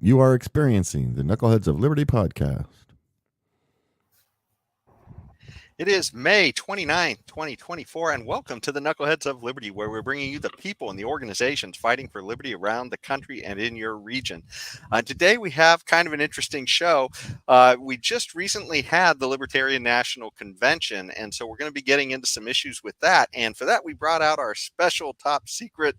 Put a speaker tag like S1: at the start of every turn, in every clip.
S1: You are experiencing the Knuckleheads of Liberty podcast.
S2: It is May 29th, 2024, and welcome to the Knuckleheads of Liberty, where we're bringing you the people and the organizations fighting for liberty around the country and in your region. Today we have kind of an interesting show. We just recently had the Libertarian National Convention, and so we're going to be getting into some issues with that. And for that, we brought out our special top secret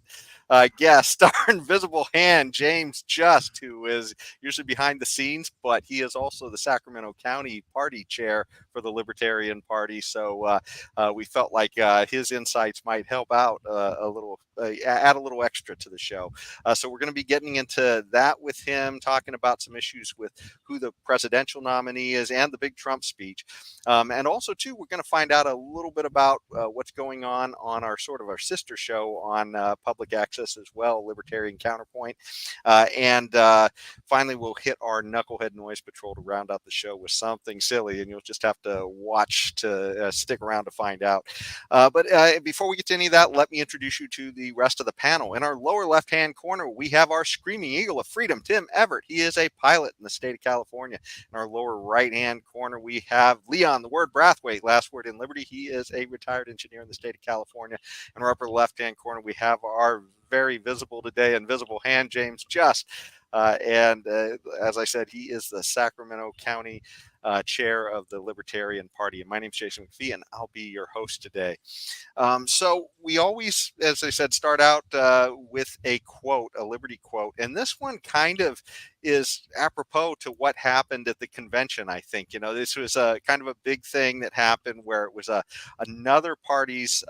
S2: guest, our invisible hand, James Just, who is usually behind the scenes, but he is also the Sacramento County Party Chair for the Libertarian Party. So we felt like his insights might help out a little, add a little extra to the show. So we're going to be getting into that with him, talking about some issues with who the presidential nominee is and the big Trump speech. And also, too, we're going to find out a little bit about what's going on our sort of our sister show on public access as well, Libertarian Counterpoint. And finally, we'll hit our Knucklehead Noise Patrol to round out the show with something silly, and you'll just have to watch to stick around to find out. But before we get to any of that, let me introduce you to the rest of the panel. In our lower left-hand corner, we have our screaming eagle of freedom, Tim Everett. He is a pilot in the state of California. In our lower right-hand corner, we have Leon, the word Brathwaite, last word in Liberty. He is a retired engineer in the state of California. In our upper left-hand corner, we have our very visible today, invisible hand, James Just. And as I said, he is the Sacramento County chair of the Libertarian Party. And my name is Jason McPhee, and I'll be your host today. So we always, as I said, start out with a quote, a Liberty quote. And this one kind of is apropos to what happened at the convention, I think. You know, this was a kind of a big thing that happened where it was another party's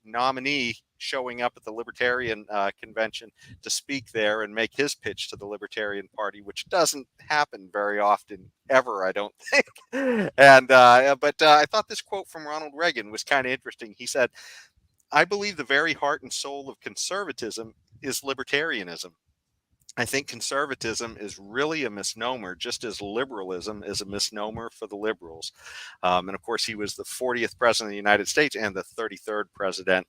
S2: nominee showing up at the Libertarian convention to speak there and make his pitch to the Libertarian Party, which doesn't happen very often ever, I don't think. And but I thought this quote from Ronald Reagan was kind of interesting. He said, "I believe the very heart and soul of conservatism is libertarianism. I think conservatism is really a misnomer, just as liberalism is a misnomer for the liberals." And of course, he was the 40th president of the United States and the 33rd president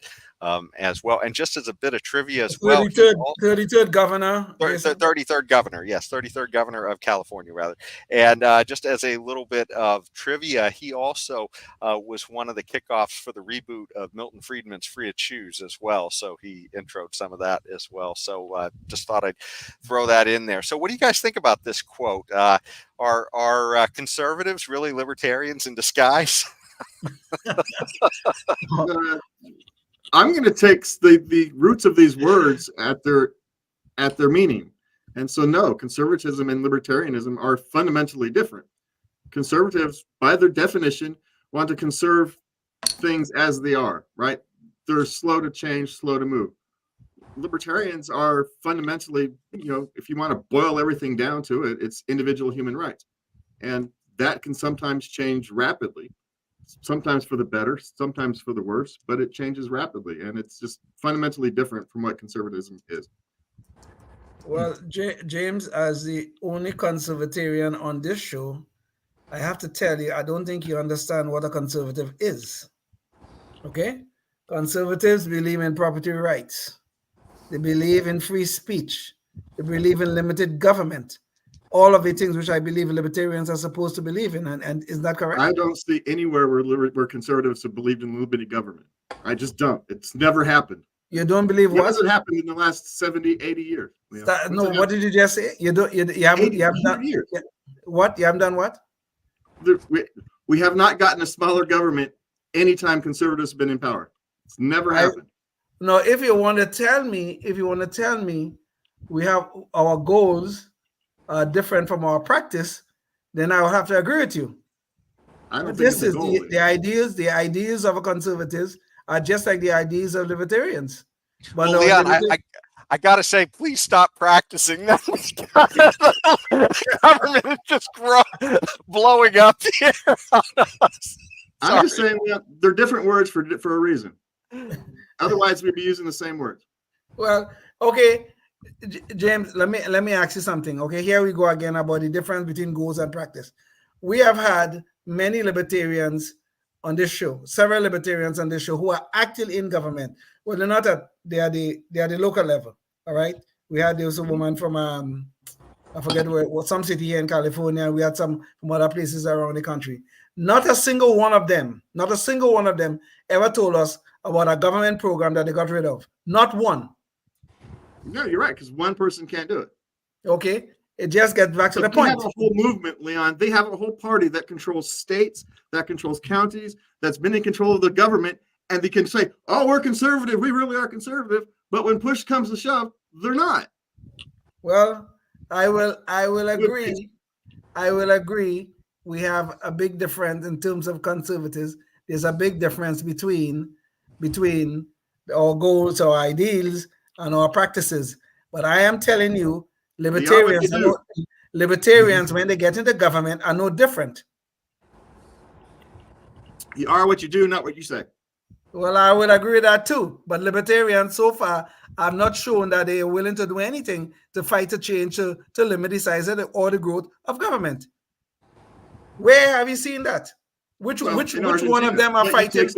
S2: as well. And just as a bit of trivia as well.
S3: 33rd governor.
S2: 33rd governor, yes, 33rd governor of California, rather. And just as a little bit of trivia, he also was one of the kickoffs for the reboot of Milton Friedman's Free to Choose as well. So he introed some of that as well. So just thought I'd throw that in there. So what do you guys think about this quote? Are conservatives really libertarians in disguise?
S4: I'm going to take the roots of these words at their meaning. And so, no, conservatism and libertarianism are fundamentally different. Conservatives, by their definition, want to conserve things as they are, right? They're slow to change, slow to move. Libertarians are fundamentally, you know, if you want to boil everything down to it, it's individual human rights. And that can sometimes change rapidly, sometimes for the better, sometimes for the worse, but it changes rapidly. And it's just fundamentally different from what conservatism is.
S3: Well, James, as the only conservatarian on this show, I have to tell you, I don't think you understand what a conservative is. Okay? Conservatives believe in property rights. They believe in free speech. They believe in limited government. All of the things which I believe libertarians are supposed to believe in. And is that correct?
S4: I don't see anywhere where conservatives have believed in limited government. I just don't. It's never happened.
S3: You don't believe what?
S4: What has happened in the last 70, 80 years?
S3: No, what did you just say? You haven't done
S4: years.
S3: What? You haven't done what?
S4: We have not gotten a smaller government anytime conservatives have been in power. It's never happened.
S3: No, if you want to tell me, we have our goals different from our practice, then I will have to agree with you.
S4: I don't think
S3: this is the ideas of conservatives are just like the ideas of libertarians. But
S2: well, Leon, I gotta say, please stop practicing. That government is just blowing up here on us.
S4: I'm just saying they're different words for a reason. Otherwise, we'd be using the same words.
S3: Well, okay, James, let me ask you something. Okay, here we go again about the difference between goals and practice. We have had many libertarians on this show, several libertarians on this show who are active in government. Well, they're not they are the local level. All right. We had this woman from I forget what some city here in California. We had some from other places around the country. Not a single one of them ever told us about a government program that they got rid of. Not one.
S4: No, you're right, because one person can't do it.
S3: Okay, it just gets back to the
S4: They
S3: point.
S4: have a whole movement, Leon. They have a whole party that controls states, that controls counties, that's been in control of the government, and they can say, "Oh, we're conservative. We really are conservative." But when push comes to shove, they're not.
S3: Well, I will agree. I will agree. We have a big difference in terms of conservatives. There's a big difference between our goals, our ideals, and our practices. But I am telling you, libertarians, when they get into government, are no different.
S4: You are what you do, not what you say.
S3: Well, I will agree with that too. But libertarians so far have not shown that they are willing to do anything to fight a change to limit the size of or the growth of government. Where have you seen that? Which one of them are fighting?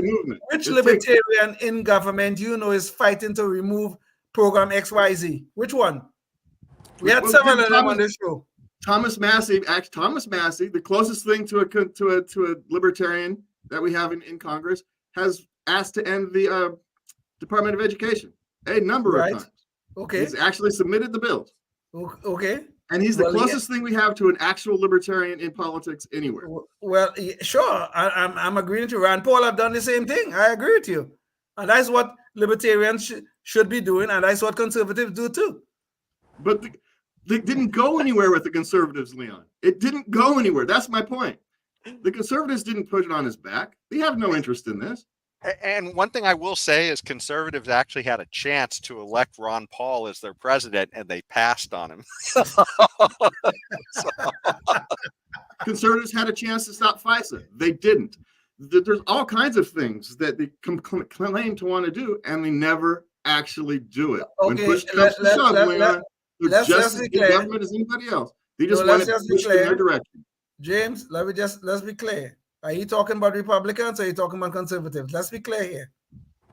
S3: Which libertarian in government is fighting to remove program XYZ? Which one? We had several of them on this show.
S4: Thomas Massey, the closest thing to a libertarian that we have in Congress, has asked to end the Department of Education a number of times.
S3: Okay.
S4: He's actually submitted the bills.
S3: Okay.
S4: And he's the closest thing we have to an actual libertarian in politics anywhere.
S3: Well, sure. I'm agreeing to Rand Paul. Have done the same thing. I agree with you. And that's what libertarians should be doing. And that's what conservatives do too.
S4: But they didn't go anywhere with the conservatives, Leon. It didn't go anywhere. That's my point. The conservatives didn't put it on his back. They have no interest in this.
S2: And one thing I will say is conservatives actually had a chance to elect Ron Paul as their president, and they passed on him.
S4: Conservatives had a chance to stop FISA. They didn't. There's all kinds of things that they claim to want to do, and they never actually do it.
S3: Okay,
S4: when push comes to shove, Leon, they're just as good government as anybody else. They just want to push in their direction.
S3: James, let's be clear. Are you talking about Republicans or are you talking about conservatives? Let's be clear here.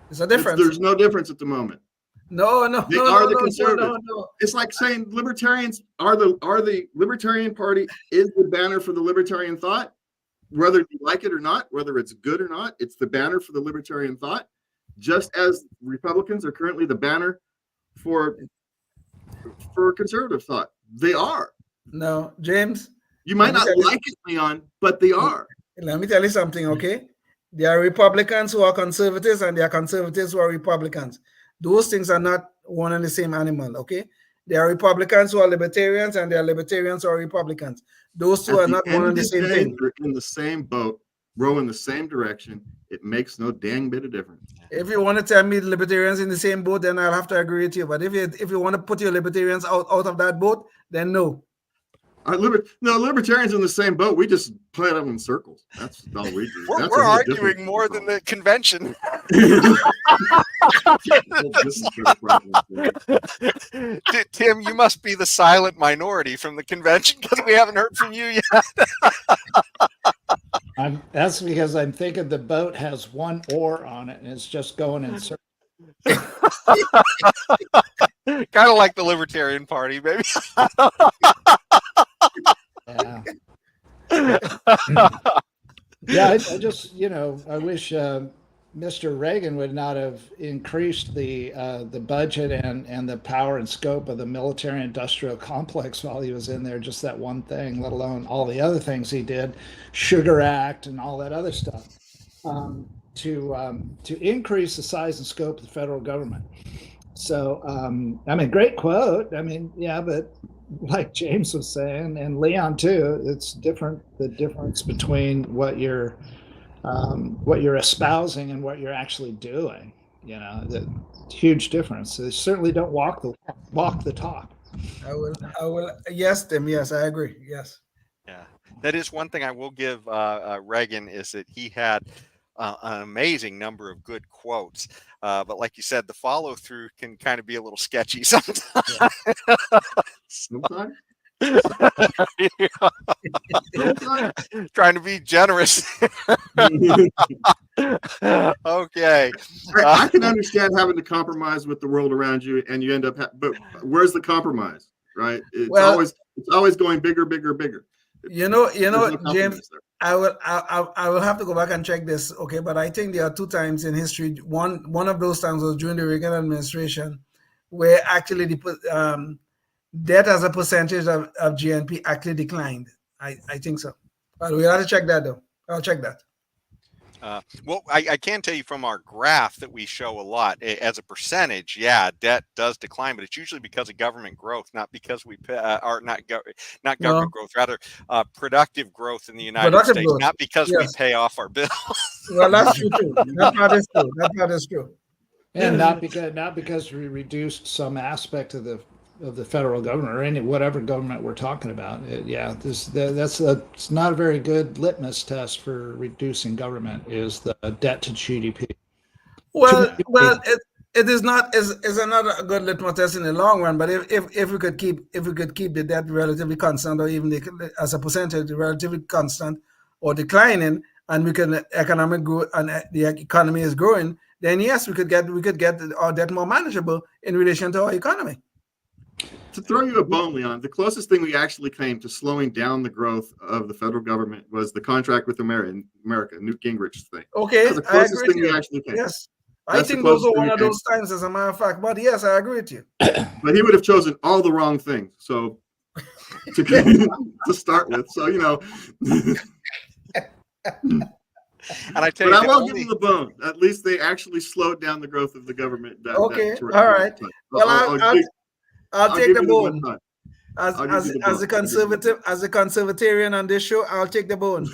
S3: There's a difference.
S4: There's no difference at the moment.
S3: No.
S4: They are the conservatives. No. It's like saying libertarians are the Libertarian Party is the banner for the libertarian thought, whether you like it or not, whether it's good or not. It's the banner for the libertarian thought, just as Republicans are currently the banner for conservative thought. They are.
S3: No, James.
S4: You might not like it, Leon, but they are.
S3: Let me tell you something, okay? There are Republicans who are conservatives and there are conservatives who are Republicans. Those things are not one and the same animal, okay? There are Republicans who are libertarians and there are libertarians who are Republicans. Those two are not one and the same thing.
S4: They're in the same boat, row in the same direction. It makes no dang bit of difference.
S3: If you want to tell me the libertarians in the same boat, then I'll have to agree with you. But if you want to put your libertarians out of that boat, then no.
S4: Libertarians in the same boat. We just play them in circles. That's all we do.
S2: We're arguing more than the convention. Tim, you must be the silent minority from the convention because we haven't heard from you yet.
S5: That's because I'm thinking the boat has one oar on it and it's just going in circles.
S2: Kind of like the Libertarian Party, maybe.
S5: Yeah. Yeah, I just, I wish Mr. Reagan would not have increased the budget and the power and scope of the military-industrial complex while he was in there. Just that one thing, let alone all the other things he did, Sugar Act and all that other stuff, to increase the size and scope of the federal government. So, great quote. Yeah, but like James was saying, and Leon too, it's different. The difference between what you're espousing and what you're actually doing. The huge difference. They certainly don't walk the talk.
S3: I will. Yes, Tim. Yes, I agree. Yes.
S2: Yeah, that is one thing I will give Reagan is that he had an amazing number of good quotes. But like you said, the follow through can kind of be a little sketchy sometimes.
S4: Sometimes.
S2: Trying to be generous. Okay.
S4: I can understand having to compromise with the world around you, and you end up. But where's the compromise, right? It's It's always going bigger, bigger, bigger.
S3: You know,
S4: There's no
S3: James.
S4: compromise there.
S3: I will have to go back and check this. Okay, but I think there are 2 times in history. One of those times was during the Reagan administration, where actually the debt as a percentage of GNP actually declined. I think so. But we have to check that though. I'll check that.
S2: Well, I can tell you from our graph that we show a lot as a percentage. Yeah, debt does decline, but it's usually because of government growth, not because we are not government growth, rather productive growth in the United States,
S3: growth.
S2: not because we pay off our bills.
S3: Well, that's true too. That part is true. That part is true.
S5: And not because we reduced some aspect of the federal government or any whatever government we're talking about. It's not a very good litmus test for reducing government is the debt to GDP.
S3: Well, it is not is another good litmus test in the long run. But if we could keep the debt relatively constant, or even as a percentage relatively constant or declining, and we can economic growth and the economy is growing, then yes, we could get our debt more manageable in relation to our economy.
S4: To throw you a bone, Leon, the closest thing we actually came to slowing down the growth of the federal government was the contract with America, Newt Gingrich's thing.
S3: Okay,
S4: that's the closest thing we actually came.
S3: Yes,
S4: that's
S3: I think those are one of those times, as a matter of fact. But yes, I agree with you.
S4: But he would have chosen all the wrong things. So to start with, so you know.
S2: And I tell you,
S4: I won't give them the bone. At least they actually slowed down the growth of the government.
S3: Okay, all right. Well, I'll take the bone. As a conservatarian on this show, I'll take the bone.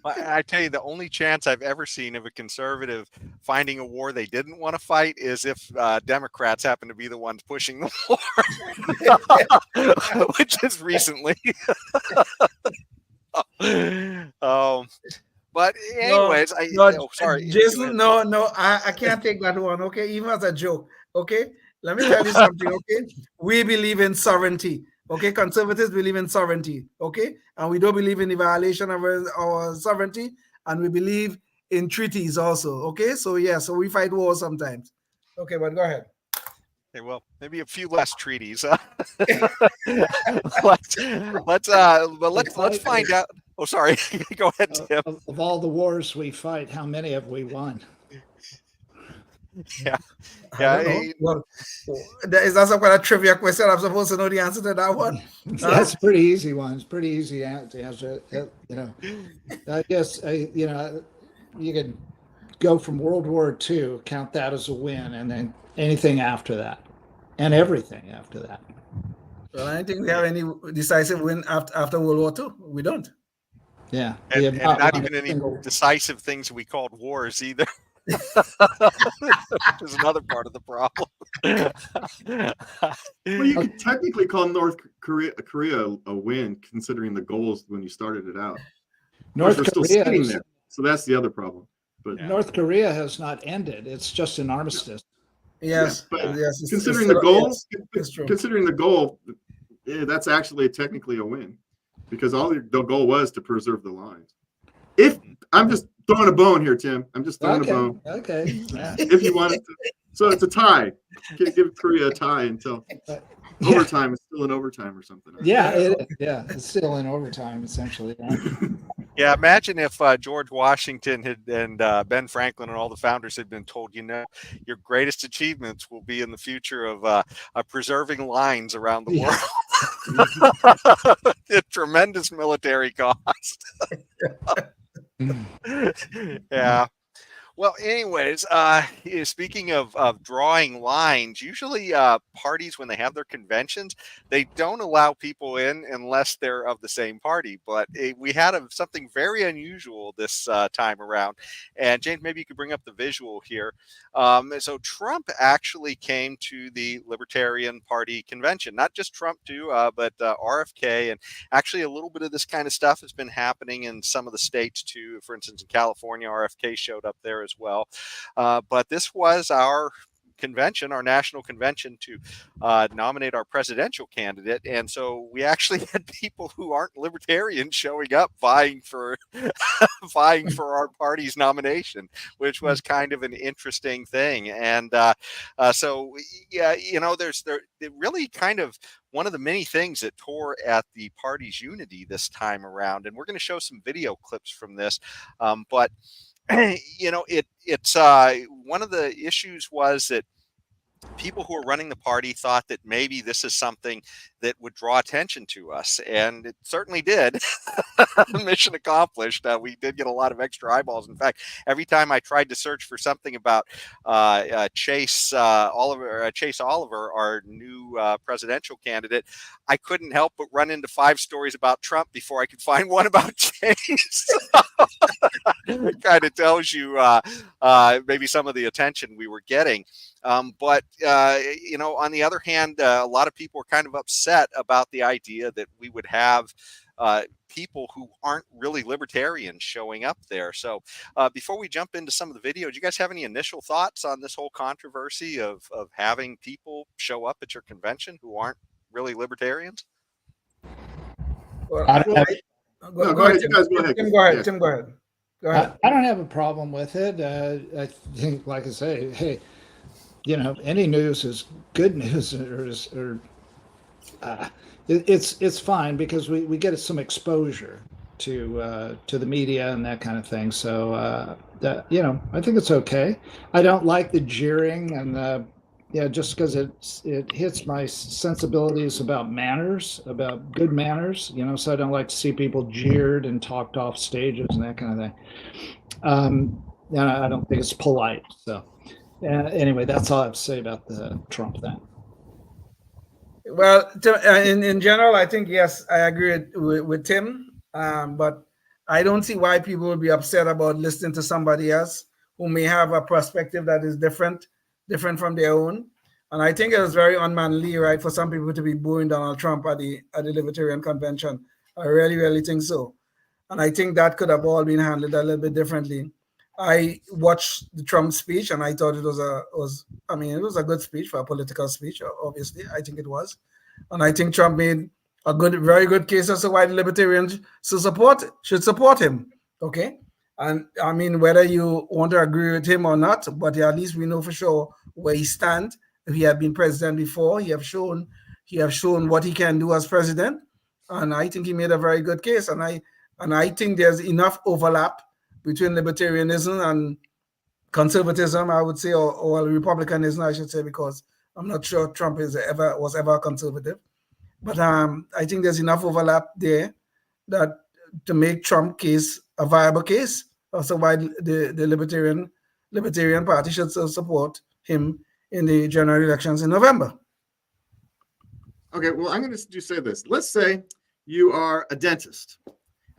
S2: I tell you, the only chance I've ever seen of a conservative finding a war they didn't want to fight is if Democrats happen to be the ones pushing the war, which is recently. But anyways, sorry,
S3: Jason. No, I can't take that one. Okay, even as a joke. Okay, let me tell you something. Okay, we believe in sovereignty. Okay, conservatives believe in sovereignty. Okay, and we don't believe in the violation of our sovereignty, and we believe in treaties also. Okay, so we fight wars sometimes. Okay, but go ahead.
S2: Okay, well, maybe a few less treaties. let's find out. Oh, sorry. Go ahead, Tim.
S5: Of all the wars we fight, how many have we won?
S2: Yeah.
S3: Well, is that some kind of trivia question? I'm supposed to know the answer to that one.
S5: That's a pretty easy one. It's pretty easy to answer. I guess you could go from World War II, count that as a win, and then anything after that, and everything after that.
S3: Well, I don't think we have any decisive win after World War II. We don't.
S5: Yeah,
S2: and not even any decisive things we called wars either. Which is another part of the problem.
S4: Well, you could technically call North Korea a win, considering the goals when you started it out.
S5: North
S4: Korea still sitting there, so that's the other problem. But
S5: North Korea has not ended; it's just an armistice.
S3: Yes,
S4: but
S3: yes.
S4: Considering the goal, that's actually technically a win, because all the goal was to preserve the lines. If I'm just throwing a bone here, Tim, I'm just throwing a bone.
S5: Okay. Yeah.
S4: If you wanted to, so it's a tie. Give Korea a tie until overtime is still in overtime or something.
S5: Yeah, it's still in overtime essentially. Right?
S2: Yeah, imagine if George Washington and Ben Franklin and all the founders had been told, your greatest achievements will be in the future of preserving lines around the world. A tremendous military cost. Yeah. Well, anyways, speaking of drawing lines, usually parties, when they have their conventions, they don't allow people in unless they're of the same party. But we had something very unusual this time around. And James, maybe you could bring up the visual here. So Trump actually came to the Libertarian Party convention, not just Trump too, but RFK. And actually a little bit of this kind of stuff has been happening in some of the states too. For instance, in California, RFK showed up there as well. But this was our convention, our national convention, to nominate our presidential candidate. And so we actually had people who aren't libertarians showing up vying for vying for our party's nomination, which was kind of an interesting thing. And so, yeah, there's it really kind of one of the many things that tore at the party's unity this time around. And we're going to show some video clips from this. But it's one of the issues was that people who are running the party thought that maybe this is something that would draw attention to us, and it certainly did. Mission accomplished. We did get a lot of extra eyeballs. In fact, every time I tried to search for something about Chase Oliver, our new presidential candidate, I couldn't help but run into 5 stories about Trump before I could find one about Chase. It kind of tells you maybe some of the attention we were getting. But on the other hand, a lot of people are kind of upset about the idea that we would have people who aren't really libertarians showing up there. So before we jump into some of the video, do you guys have any initial thoughts on this whole controversy of having people show up at your convention who aren't really libertarians?
S3: Well,
S4: Go ahead. You guys go ahead.
S3: Tim, go ahead. Tim, go ahead. Go ahead.
S5: I don't have a problem with it. I think, like I say, hey, any news is good news, or it's fine because we get some exposure to the media and that kind of thing. So I think it's okay. I don't like the jeering and just because it hits my sensibilities about manners, about good manners. So I don't like to see people jeered and talked off stages and that kind of thing. I don't think it's polite. So. Anyway, that's all I have to say about the Trump thing.
S3: Well, in general, I think, yes, I agree with Tim, but I don't see why people would be upset about listening to somebody else who may have a perspective that is different from their own. And I think it was very unmanly, right, for some people to be booing Donald Trump at the Libertarian Convention. I really, really think so. And I think that could have all been handled a little bit differently. I watched the Trump speech and I thought it was a good speech for a political speech. Obviously, I think it was, and I think Trump made a very good case as to why the libertarians should support him. Okay, and I mean whether you want to agree with him or not, but at least we know for sure where he stands. He had been president before. He have shown what he can do as president, and I think he made a very good case. And I think there's enough overlap between libertarianism and conservatism, I would say, or republicanism, I should say, because I'm not sure Trump was ever a conservative. But I think there's enough overlap there that to make Trump case a viable case. Also, why the Libertarian Party should support him in the general elections in November.
S4: Okay, well, I'm going to just say this. Let's say you are a dentist.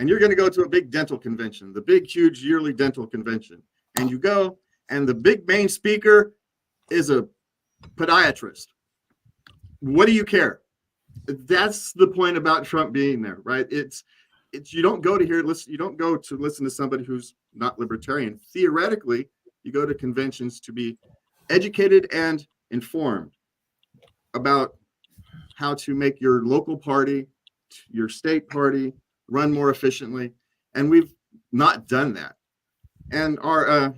S4: And you're going to go to a big dental convention, the big, huge yearly dental convention. And you go, and the big main speaker is a podiatrist. What do you care? That's the point about Trump being there, right? It's you don't go to listen to somebody who's not libertarian. Theoretically, you go to conventions to be educated and informed about how to make your local party, your state party, run more efficiently, and we've not done that. And our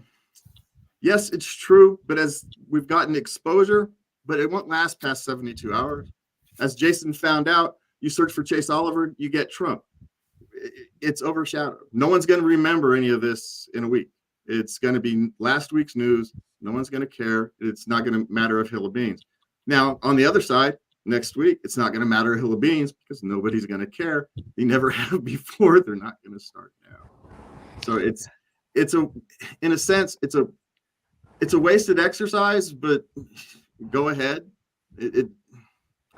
S4: yes, it's true, but as we've gotten exposure, but it won't last past 72 hours. As Jason found out, you search for Chase Oliver, you get Trump. It's overshadowed. No one's going to remember any of this in a week. It's going to be last week's news. No one's going to care. It's not going to matter a hill of beans. Now, on the other side, next week, it's not going to matter a hill of beans because nobody's going to care. They never have before. They're not going to start now. So in a sense, it's a wasted exercise, but go ahead.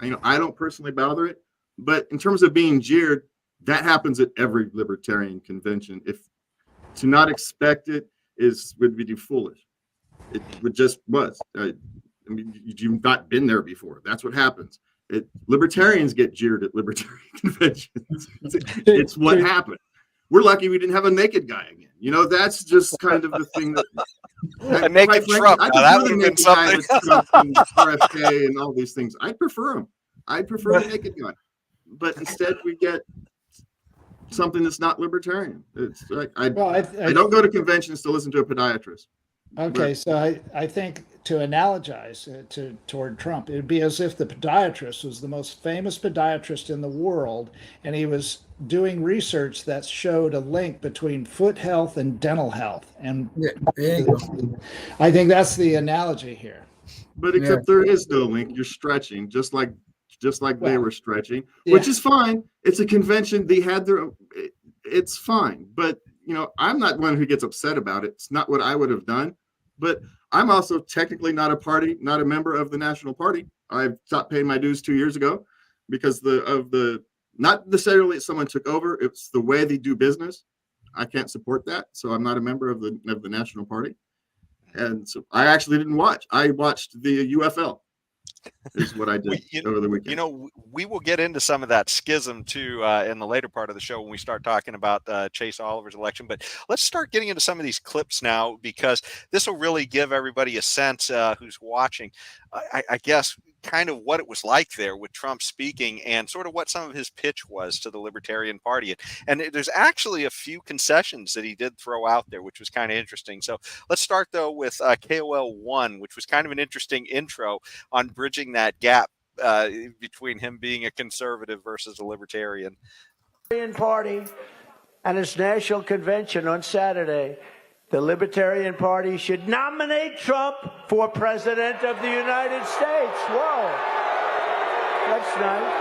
S4: I don't personally bother it, but in terms of being jeered, that happens at every libertarian convention. If to not expect it would be foolish. It just was. I mean, you've not been there before. That's what happens. Libertarians get jeered at libertarian conventions. It's what happened. We're lucky we didn't have a naked guy again. That's just kind of the thing that
S2: A naked Trump.
S4: I
S2: Now, that
S4: prefer
S2: would
S4: the
S2: have been
S4: naked guy
S2: something.
S4: with Trump and RFK and all these things. I prefer him. I prefer the naked guy. But instead, we get something that's not libertarian. It's like I don't go to conventions to listen to a podiatrist.
S5: Okay, so I think to analogize toward Trump, it would be as if the podiatrist was the most famous podiatrist in the world, and he was doing research that showed a link between foot health and dental health. And
S3: there you go.
S5: I think that's the analogy here.
S4: But except there is no link. You're stretching, just like they were stretching, which is fine. It's a convention. They had it's fine. But I'm not one who gets upset about it. It's not what I would have done. But I'm also technically not a member of the National Party. I've stopped paying my dues 2 years ago because not necessarily someone took over. It's the way they do business. I can't support that. So I'm not a member of the National Party. And so I actually didn't watch. I watched the UFL. Is what I did over the weekend.
S2: We will get into some of that schism too in the later part of the show when we start talking about Chase Oliver's election. But let's start getting into some of these clips now, because this will really give everybody a sense who's watching, I guess, kind of what it was like there with Trump speaking and sort of what some of his pitch was to the Libertarian Party. And there's actually a few concessions that he did throw out there, which was kind of interesting. So let's start, though, with KOL 1, which was kind of an interesting intro on bridging that gap between him being a conservative versus a libertarian.
S6: Party and its national convention on Saturday. The Libertarian Party should nominate Trump for President of the United States. Whoa. That's nice.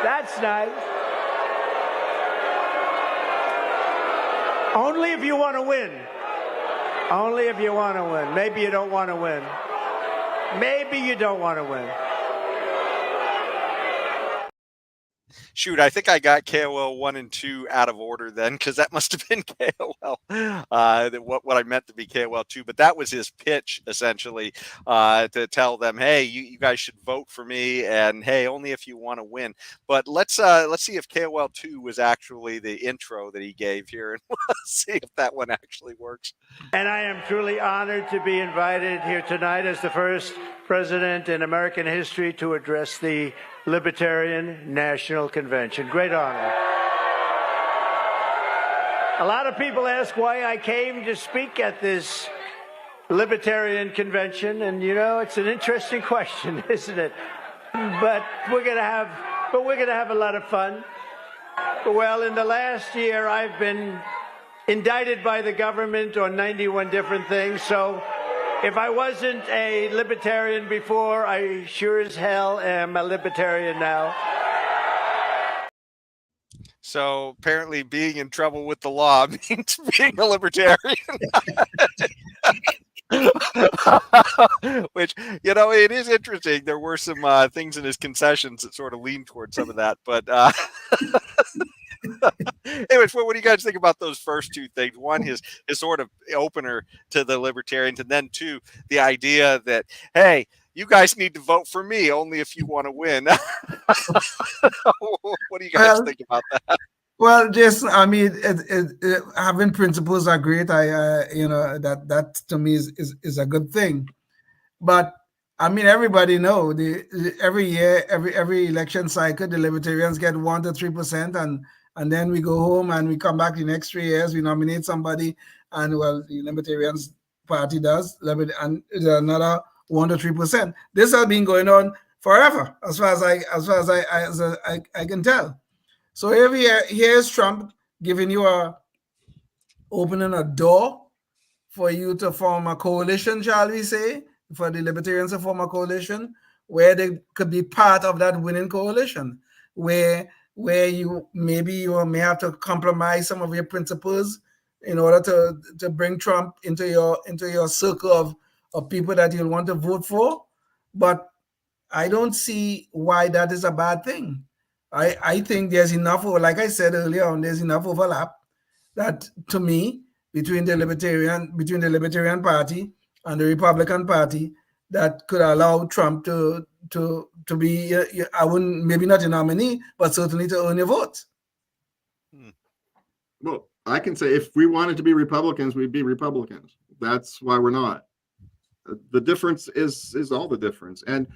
S6: That's nice. Only if you want to win. Only if you want to win. Maybe you don't want to win. Maybe you don't want to win.
S2: Shoot, I think I got KOL 1 and 2 out of order then, because that must have been KOL, what I meant to be KOL 2. But that was his pitch, essentially, to tell them, hey, you guys should vote for me, and hey, only if you want to win. But let's see if KOL 2 was actually the intro that he gave here, and we'll see if that one actually works.
S6: And I am truly honored to be invited here tonight as the first president in American history to address the Libertarian National Convention. Great honor. A lot of people ask why I came to speak at this Libertarian Convention, and it's an interesting question, isn't it? But we're gonna have a lot of fun. Well, in the last year, I've been indicted by the government on 91 different things, so if I wasn't a libertarian before, I sure as hell am a libertarian now.
S2: So apparently being in trouble with the law means being a libertarian. Which, it is interesting. There were some things in his concessions that sort of lean towards some of that. But anyways, what do you guys think about those first two things? One, his sort of opener to the libertarians, and then two, the idea that, hey, you guys need to vote for me only if you want to win. What do you guys think about that?
S3: Well, Jason, I mean, having principles are great. That to me is a good thing. But I mean, everybody know every year, every election cycle, the Libertarians get 1 to 3%, and then we go home and we come back the next 3 years. We nominate somebody, and the Libertarians Party does, and another 1 to 3%. This has been going forever, as far as I can tell. So here's Trump giving you opening a door for you to form a coalition, shall we say, for the Libertarians to form a coalition where they could be part of that winning coalition, where you may have to compromise some of your principles in order to bring Trump into your circle of people that you'll want to vote for. But I don't see why that is a bad thing. I think there's enough, like I said earlier on, there's enough overlap that, to me, between the Libertarian Party and the Republican Party that could allow Trump to be, I wouldn't, maybe not a nominee, but certainly to earn your vote.
S4: Well, I can say if we wanted to be Republicans, we'd be Republicans. That's why we're not. The difference is all the difference. And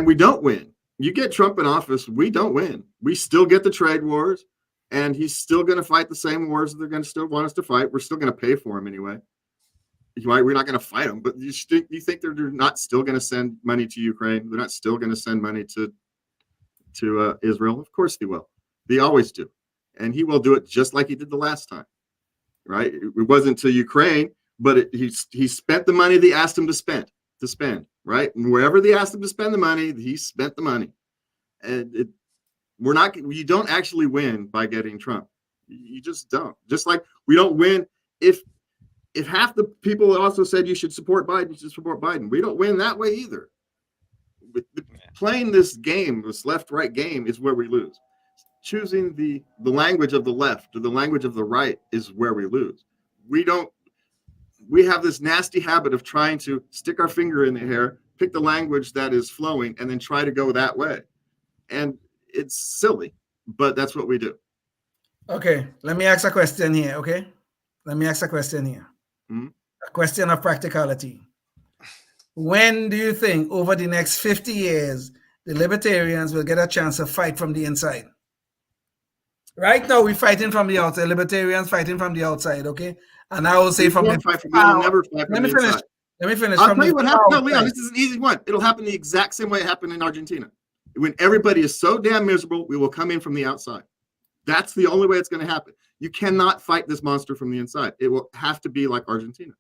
S4: we don't win. You get Trump in office, we don't win. We still get the trade wars, and he's still going to fight the same wars that they're going to still want us to fight. We're still going to pay for him anyway. We're not going to fight them, but you think they're not still going to send money to Ukraine? They're not still going to send money to Israel? Of course they will. They always do, and he will do it just like he did the last time, right? It wasn't to Ukraine, but he spent the money they asked him to spend, right? And wherever they asked him to spend the money, he spent the money, and you don't actually win by getting Trump. You just don't. Just like we don't win if half the people also said you should support Biden, you should support Biden. We don't win that way either. Playing this game, this left-right game, is where we lose. Choosing the language of the left or the language of the right is where we lose. We have this nasty habit of trying to stick our finger in the hair, pick the language that is flowing, and then try to go that way. And it's silly, but that's what we do.
S3: Okay, let me ask a question here, okay?
S4: Mm-hmm.
S3: A question of practicality. When do you think over the next 50 years, the libertarians will get a chance to fight from the inside? Right now, we're fighting from the outside. Libertarians fighting from the outside, okay? And I will say from the Let me finish.
S4: I'll tell you what happened. No, Leon, this is an easy one. It'll happen the exact same way it happened in Argentina. When everybody is so damn miserable, we will come in from the outside. That's the only way it's going to happen. You cannot fight this monster from the inside. It will have to be like Argentina.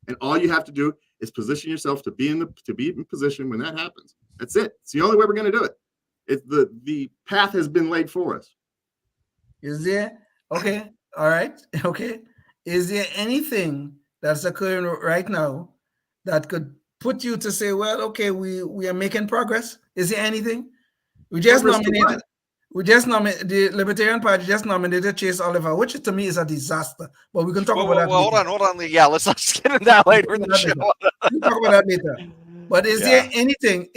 S4: And all you have to do is position yourself to be in position when that happens. That's it. It's the only way we're going to do it. The path has been laid for us.
S3: Is there? Okay. All right. Okay. Is there anything that's occurring right now that could put you to say, well, okay, we are making progress? Is there anything? We just nominated. The Libertarian Party just nominated Chase Oliver, which to me is a disaster. But we can talk about that.
S2: Hold on. Yeah, let's not get into that later in the show.
S3: We'll talk about that later. But is there anything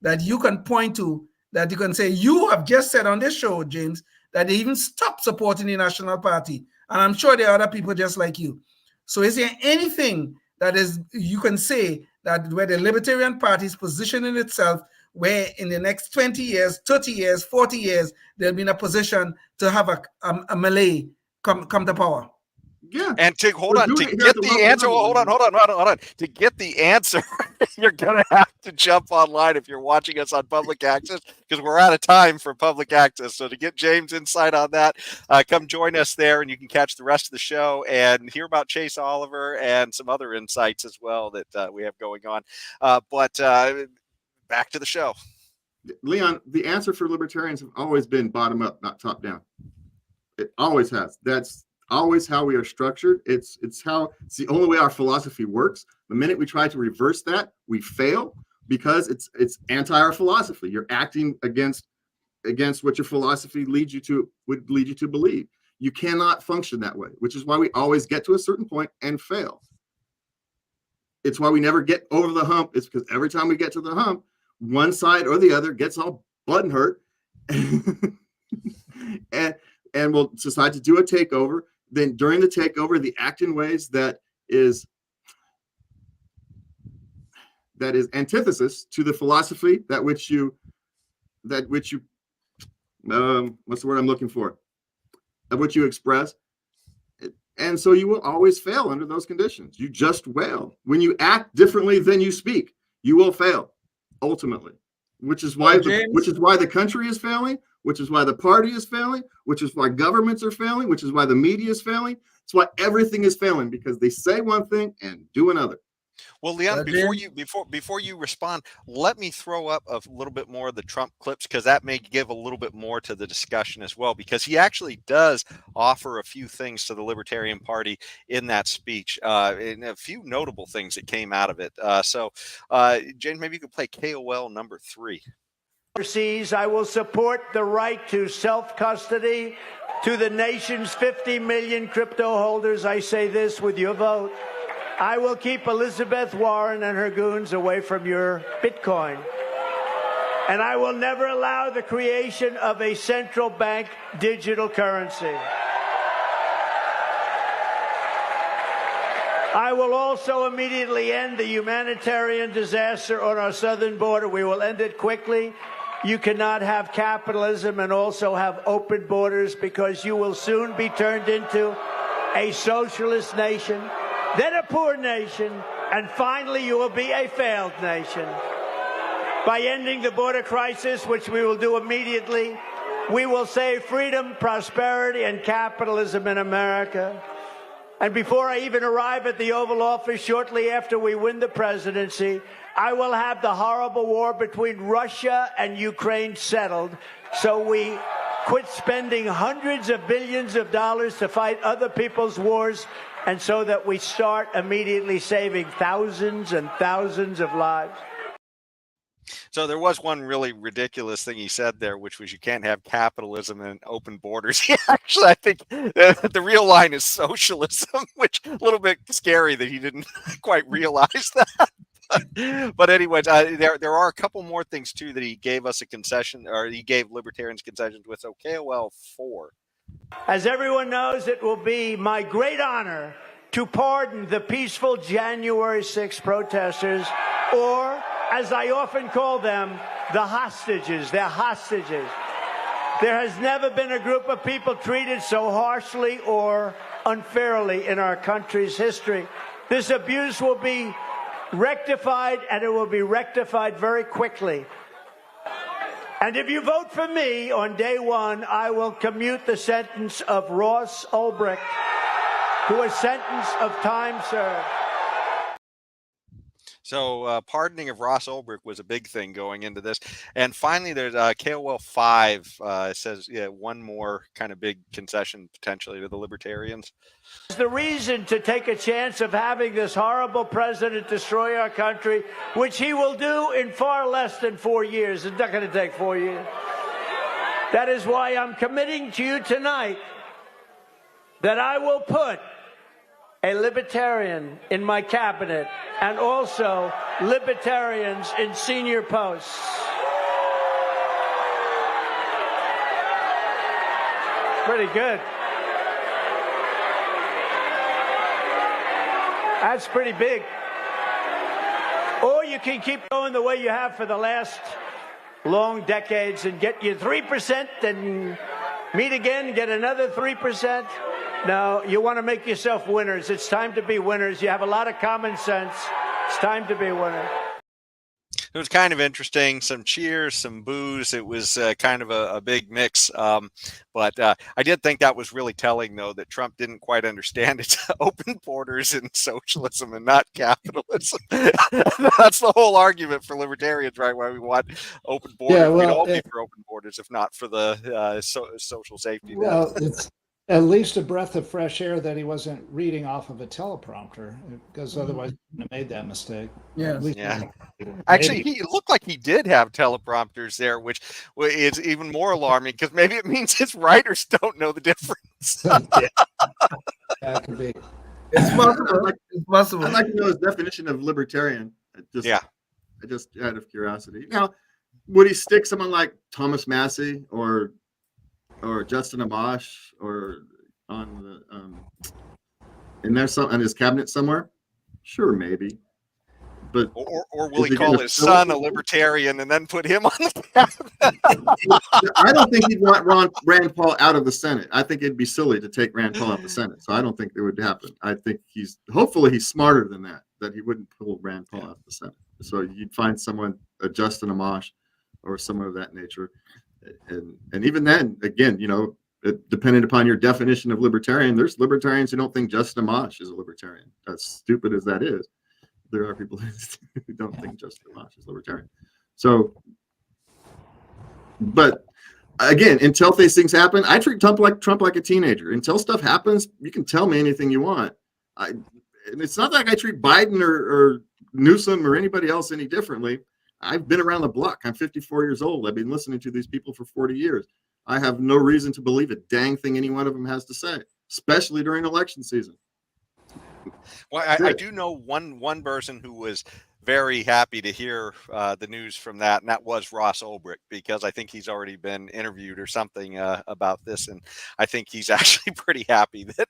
S3: that you can point to that you can say, you have just said on this show, James, that they even stopped supporting the National Party? And I'm sure there are other people just like you. So is there anything that is you can say that where the Libertarian Party is positioning itself, where in the next 20 years, 30 years, 40 years, they'll be in a position to have a melee come to power?
S4: Yeah.
S2: And to get the answer, hold on. To get the answer, you're gonna have to jump online if you're watching us on public access, because we're out of time for public access. So to get James' insight on that, come join us there, and you can catch the rest of the show and hear about Chase Oliver and some other insights as well that we have going on. But back to the show.
S4: Leon, the answer for libertarians have always been bottom up, not top down. It always has. That's always how we are structured. It's the only way our philosophy works. The minute we try to reverse that, we fail, because it's anti our philosophy. You're acting against what your philosophy would lead you to believe. You cannot function that way, which is why we always get to a certain point and fail. It's why we never get over the hump. It's because every time we get to the hump, one side or the other gets all button hurt and will decide to do a takeover. Then during the takeover, they act in ways that is antithesis to the philosophy that which you what's the word I'm looking for? Of what you express. And so you will always fail under those conditions. You just will. When you act differently than you speak, you will fail ultimately, which is why the country is failing, which is why the party is failing, which is why governments are failing, which is why the media is failing. It's why everything is failing, because they say one thing and do another.
S2: Well, Leon, before you respond, let me throw up a little bit more of the Trump clips, because that may give a little bit more to the discussion as well, because he actually does offer a few things to the Libertarian Party in that speech, and a few notable things that came out of it. So, Jane, maybe you could play KOL number 3.
S6: Overseas, I will support the right to self-custody to the nation's 50 million crypto holders. I say this with your vote. I will keep Elizabeth Warren and her goons away from your Bitcoin. And I will never allow the creation of a central bank digital currency. I will also immediately end the humanitarian disaster on our southern border. We will end it quickly. You cannot have capitalism and also have open borders, because you will soon be turned into a socialist nation, then a poor nation, and finally you will be a failed nation. By ending the border crisis, which we will do immediately, we will save freedom, prosperity, and capitalism in America. And before I even arrive at the Oval Office, shortly after we win the presidency, I will have the horrible war between Russia and Ukraine settled, so we quit spending hundreds of billions of dollars to fight other people's wars, and so that we start immediately saving thousands and thousands of lives.
S2: So there was one really ridiculous thing he said there, which was you can't have capitalism and open borders. Actually, I think the real line is socialism, which is a little bit scary that he didn't quite realize that. But anyways, there are a couple more things too that he gave us a concession, or he gave libertarians concessions with. So KOL 4.
S6: As everyone knows, it will be my great honor to pardon the peaceful January 6th protesters, or as I often call them, the hostages. They're hostages. There has never been a group of people treated so harshly or unfairly in our country's history. This abuse will be rectified, and it will be rectified very quickly. And if you vote for me on day one, I will commute the sentence of Ross Ulbricht, who was sentenced of time served.
S2: So pardoning of Ross Ulbricht was a big thing going into this. And finally, there's KOL 5 says, one more kind of big concession potentially to the libertarians.
S6: The reason to take a chance of having this horrible president destroy our country, which he will do in far less than 4 years. It's not going to take 4 years. That is why I'm committing to you tonight that I will put a libertarian in my cabinet, and also libertarians in senior posts. Pretty good. That's pretty big. Or you can keep going the way you have for the last long decades and get your 3% and meet again and get another 3%. No, you want to make yourself winners. It's time to be winners. You have a lot of common sense. It's time to be winners.
S2: It was kind of interesting. Some cheers, some boos. It was kind of a big mix. But I did think that was really telling, though, that Trump didn't quite understand it's open borders and socialism and not capitalism. That's the whole argument for libertarians, right? Why we want open borders.
S5: Yeah, well,
S2: we'd all be for open borders, if not for the social safety net.
S5: Well, it's at least a breath of fresh air that he wasn't reading off of a teleprompter, because otherwise he wouldn't have made that mistake.
S2: Yeah. Actually, he looked like he did have teleprompters there, which is even more alarming because maybe it means his writers don't know the difference.
S5: That could be.
S3: It's possible. It's possible.
S4: I'd like to know his definition of libertarian. Just out of curiosity. Now, would he stick someone like Thomas Massey or Justin Amash or on the in there some on his cabinet somewhere? Sure, maybe. But
S2: or will he call his son a libertarian and then put him on the cabinet?
S4: I don't think he'd want Rand Paul out of the Senate. I think it'd be silly to take Rand Paul out of the Senate. So I don't think it would happen. I think hopefully he's smarter than that he wouldn't pull Rand Paul out of the Senate. So you'd find someone, a Justin Amash or someone of that nature. And even then, again, depending upon your definition of libertarian, there's libertarians who don't think Justin Amash is a libertarian. As stupid as that is, there are people who don't think Justin Amash is libertarian. So, but again, until these things happen, I treat Trump like a teenager. Until stuff happens, you can tell me anything you want. And it's not like I treat Biden or Newsom or anybody else any differently. I've been around the block. I'm 54 years old. I've been listening to these people for 40 years. I have no reason to believe a dang thing any one of them has to say, especially during election season.
S2: Well, I do know one person who was very happy to hear the news from that, and that was Ross Ulbricht, because I think he's already been interviewed or something about this, and I think he's actually pretty happy that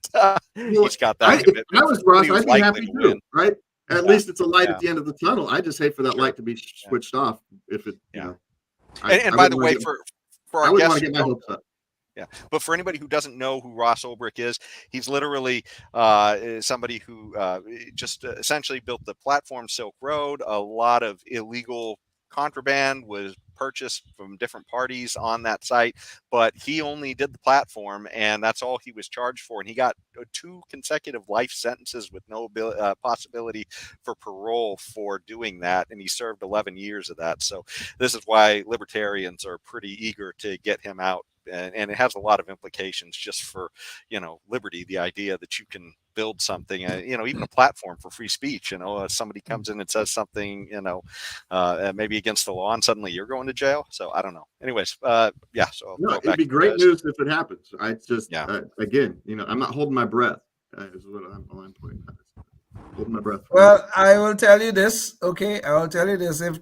S2: he's got that commitment.
S4: If I was Ross, I'd be happy too, right? At least it's a light at the end of the tunnel. I just hate for that light to be switched off. If it, you know.
S2: And by the way, for our guests,
S4: want to get my hopes up.
S2: Yeah, but for anybody who doesn't know who Ross Ulbricht is, he's literally somebody who just essentially built the platform Silk Road. A lot of illegal contraband was purchased from different parties on that site, but he only did the platform, and that's all he was charged for. And he got 2 consecutive life sentences with no possibility for parole for doing that, and he served 11 years of that. So this is why libertarians are pretty eager to get him out. And it has a lot of implications just for, liberty, the idea that you can build something, even a platform for free speech. Somebody comes in and says something, maybe against the law, and suddenly you're going to jail. So I don't know. Anyways, yeah. So
S4: it'd be great news if it happens. I just, again, I'm not holding my breath. Is what I'm putting. Holding my breath.
S3: Well, I will tell you this. Okay, I will tell you this. If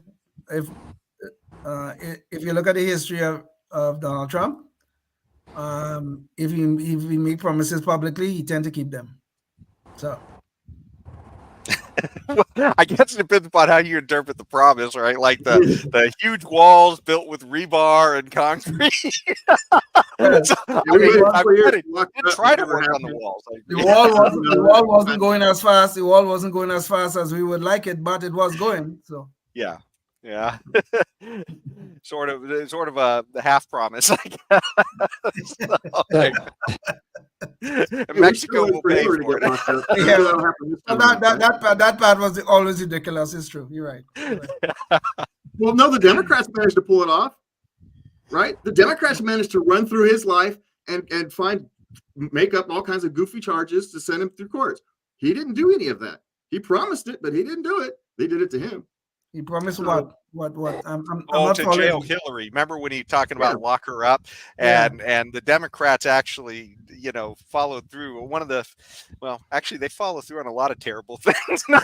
S3: you look at the history of Donald Trump, if he make promises publicly, he tend to keep them. So
S2: well, I guess it depends upon how you interpret the promise, right? Like the huge walls built with rebar and concrete. I did try to work on the walls.
S3: The wall wasn't going as fast. The wall wasn't going as fast as we would like it, but it was going. So
S2: yeah. sort of a half promise, I guess. Mexico will pay for it.
S3: That part was always ridiculous. It's true. You're right.
S4: Well, no, the Democrats managed to pull it off, right? The Democrats managed to run through his life and make up all kinds of goofy charges to send him through courts. He didn't do any of that. He promised it, but he didn't do it. They did it to him.
S3: He promised what? I'm
S2: to jail Hillary. Remember when he talking about lock her up, and the Democrats actually, followed through. One of actually they follow through on a lot of terrible things.
S4: The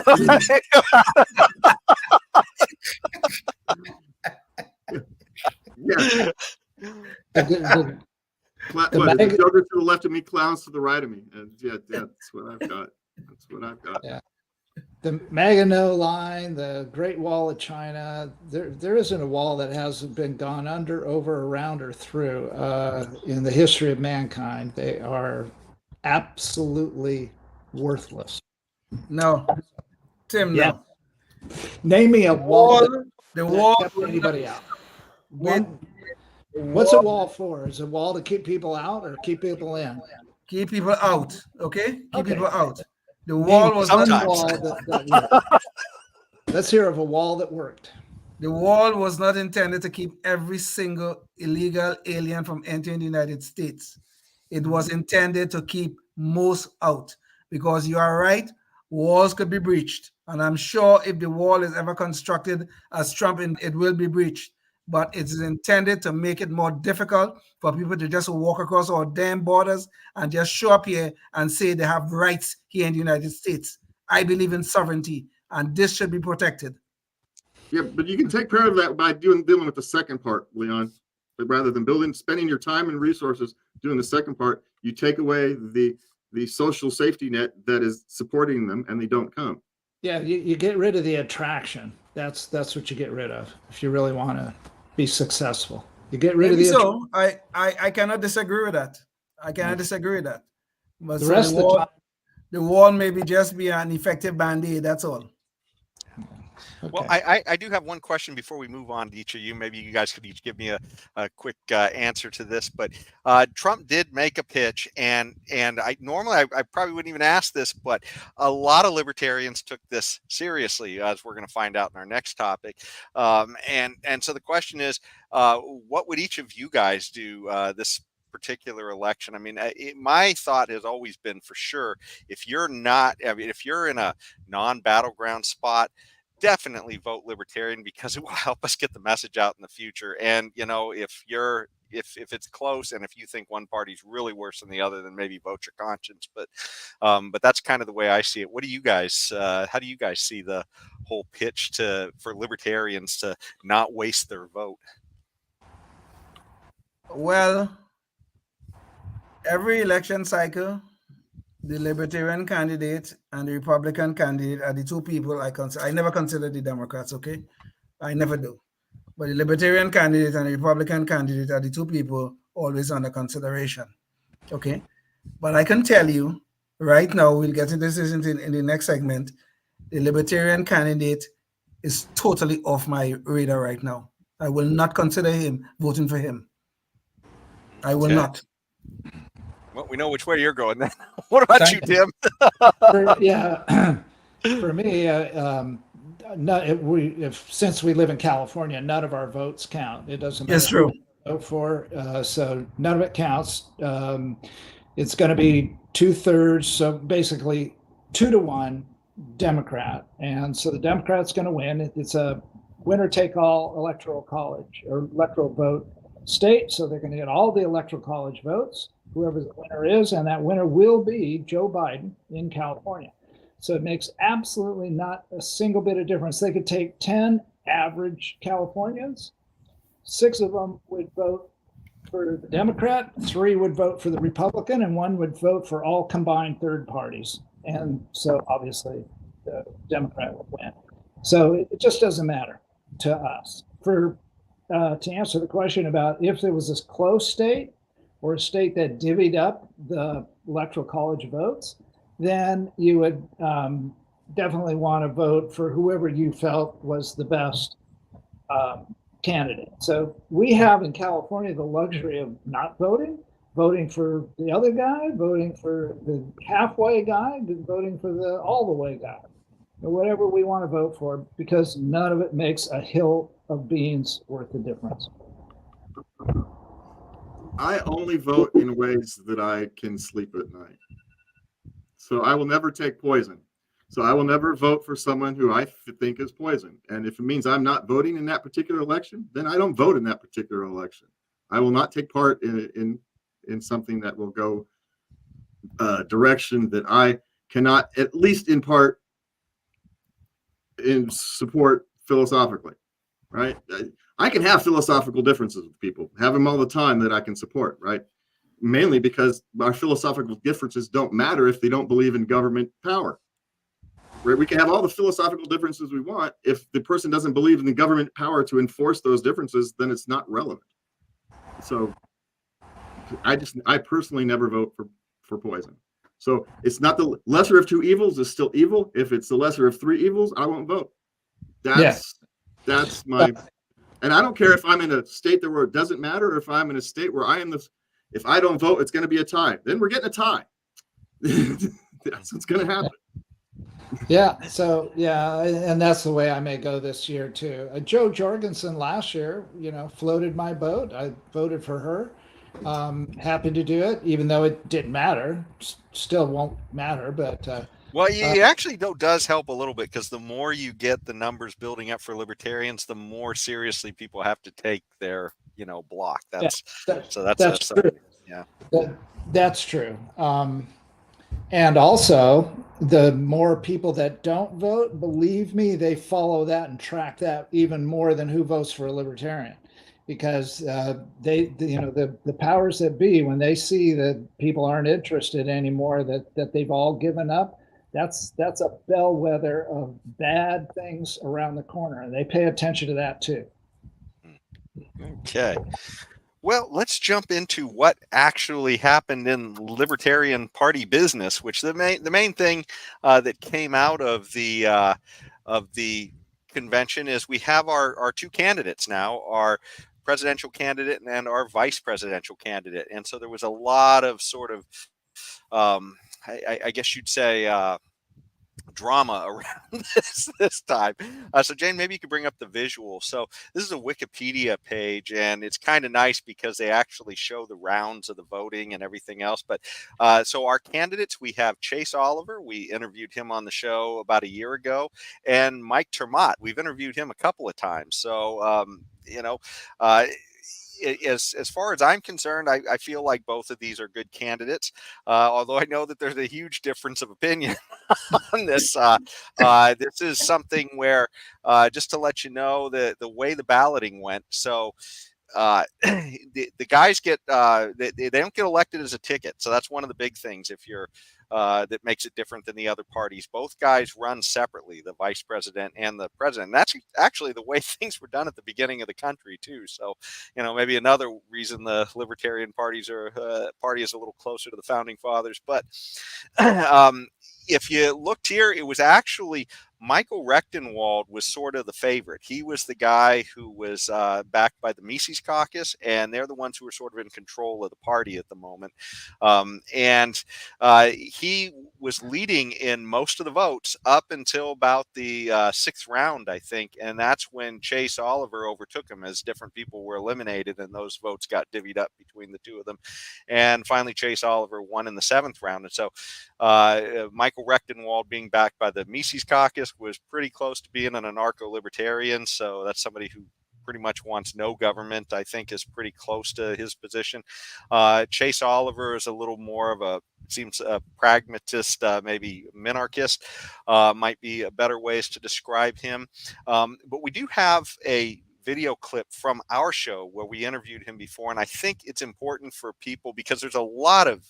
S4: joker to the left of me, clowns to the right of me, and that's what I've got. That's what I've got.
S5: Yeah. The Maginot Line, the Great Wall of China, there isn't a wall that hasn't been gone under, over, around, or through in the history of mankind. They are absolutely worthless.
S3: No. Tim, no.
S5: Name me a wall
S3: that
S5: kept anybody out. What's a wall for? Is a wall to keep people out or keep people in?
S3: Keep people out, okay? Keep people out. The wall was not
S5: a wall that Let's hear of a wall that worked.
S3: The wall was not intended to keep every single illegal alien from entering the United States. It was intended to keep most out, because you are right, walls could be breached. And I'm sure if the wall is ever constructed as Trump, it will be breached. But it's intended to make it more difficult for people to just walk across our damn borders and just show up here and say they have rights here in the United States. I believe in sovereignty, and this should be protected.
S4: Yeah, but you can take care of that by dealing with the second part, Leon. But rather than spending your time and resources doing the second part, you take away the social safety net that is supporting them, and they don't come.
S5: Yeah, you get rid of the attraction. That's what you get rid of if you really want to be successful. You get rid of the.
S3: So I cannot disagree with that. But
S5: the rest of the time,
S3: the wall maybe just be an effective band-aid. That's all.
S2: Okay. Well, I do have one question before we move on to each of you. Maybe you guys could each give me a quick answer to this. But Trump did make a pitch, and I probably wouldn't even ask this, but a lot of libertarians took this seriously, as we're going to find out in our next topic. And so the question is, what would each of you guys do this particular election? I mean, my thought has always been, for sure, if you're in a non-battleground spot, definitely vote libertarian, because it will help us get the message out in the future. And if you're if it's close, and if you think one party's really worse than the other, then maybe vote your conscience. But that's kind of the way I see it. What do you guys? How do you guys see the whole pitch for libertarians to not waste their vote?
S3: Well, every election cycle, the Libertarian candidate and the Republican candidate are the two people I never consider the Democrats, okay? I never do. But the Libertarian candidate and the Republican candidate are the two people always under consideration, okay? But I can tell you right now, we'll get into this in the next segment, the Libertarian candidate is totally off my radar right now. I will not consider voting for him. I will not.
S2: Well, we know which way you're going then. What about you, Tim?
S5: For me, since we live in California, none of our votes count. It doesn't matter.
S3: That's true.
S5: Who we vote for, so none of it counts. It's going to be 2/3, so basically 2-1 Democrat, and so the Democrat's going to win. It's a winner-take-all electoral college or electoral vote state, so they're going to get all the electoral college votes, whoever the winner is, and that winner will be Joe Biden in California. So it makes absolutely not a single bit of difference. They could take 10 average Californians, 6 of them would vote for the Democrat, 3 would vote for the Republican, and 1 would vote for all combined third parties. And so obviously the Democrat would win. So it just doesn't matter to us. To answer the question about if there was this close state or a state that divvied up the electoral college votes, then you would definitely want to vote for whoever you felt was the best candidate. So we have in California the luxury of not voting for the other guy, voting for the halfway guy, voting for the all the way guy, or whatever we want to vote for, because none of it makes a hill of beans worth the difference.
S4: I only vote in ways that I can sleep at night. So I will never take poison. So I will never vote for someone who I think is poison. And if it means I'm not voting in that particular election, then I don't vote in that particular election. I will not take part in something that will go direction that I cannot, at least in part, in support philosophically, right? I can have philosophical differences with people, have them all the time that I can support, right? Mainly because our philosophical differences don't matter if they don't believe in government power. Right? We can have all the philosophical differences we want. If the person doesn't believe in the government power to enforce those differences, then it's not relevant. So I personally never vote for poison. So it's not the lesser of 2 evils is still evil. If it's the lesser of 3 evils, I won't vote. That's my, and I don't care if I'm in a state where it doesn't matter, or if I'm in a state where if I don't vote, it's going to be a tie. Then we're getting a tie. That's what's going to happen.
S5: Yeah. So and that's the way I may go this year too. Jo Jorgensen last year, floated my boat. I voted for her. Happy to do it, even though it didn't matter. Still won't matter, but
S2: well, it actually does help a little bit, because the more you get the numbers building up for libertarians, the more seriously people have to take their block. That's
S5: true.
S2: Yeah,
S5: that's true. And also, the more people that don't vote, believe me, they follow that and track that even more than who votes for a libertarian, because the powers that be, when they see that people aren't interested anymore, that they've all given up, that's a bellwether of bad things around the corner, and they pay attention to that too.
S2: Okay. Well, let's jump into what actually happened in Libertarian Party business, which the main thing that came out of the convention is we have our 2 candidates now, our presidential candidate and our vice presidential candidate. And so there was a lot of sort of, I guess you'd say, drama around this time. So Jane, maybe you could bring up the visual. So this is a Wikipedia page, and it's kind of nice because they actually show the rounds of the voting and everything else. But so our candidates, we have Chase Oliver. We interviewed him on the show about a year ago, and Mike Termott. We've interviewed him a couple of times. So as far as I'm concerned, I feel like both of these are good candidates. Although I know that there's a huge difference of opinion on this. This is something where, just to let you know, the way the balloting went. So the guys get they don't get elected as a ticket, so that's one of the big things. If you're that makes it different than the other parties. Both guys run separately, the vice president and the president. And that's actually the way things were done at the beginning of the country too. So, maybe another reason the Libertarian party is a little closer to the founding fathers. But if you looked here, it was actually Michael Rechtenwald was sort of the favorite. He was the guy who was backed by the Mises Caucus, and they're the ones who are sort of in control of the party at the moment. And he was leading in most of the votes up until about the sixth round, I think. And that's when Chase Oliver overtook him, as different people were eliminated, and those votes got divvied up between the two of them. And finally, Chase Oliver won in the seventh round. And so Michael Rechtenwald, being backed by the Mises Caucus, was pretty close to being an anarcho-libertarian. So that's somebody who pretty much wants no government, I think, is pretty close to his position. Chase Oliver is a little more of a pragmatist, maybe minarchist, might be a better ways to describe him. But we do have a video clip from our show where we interviewed him before, and I think it's important for people because there's a lot of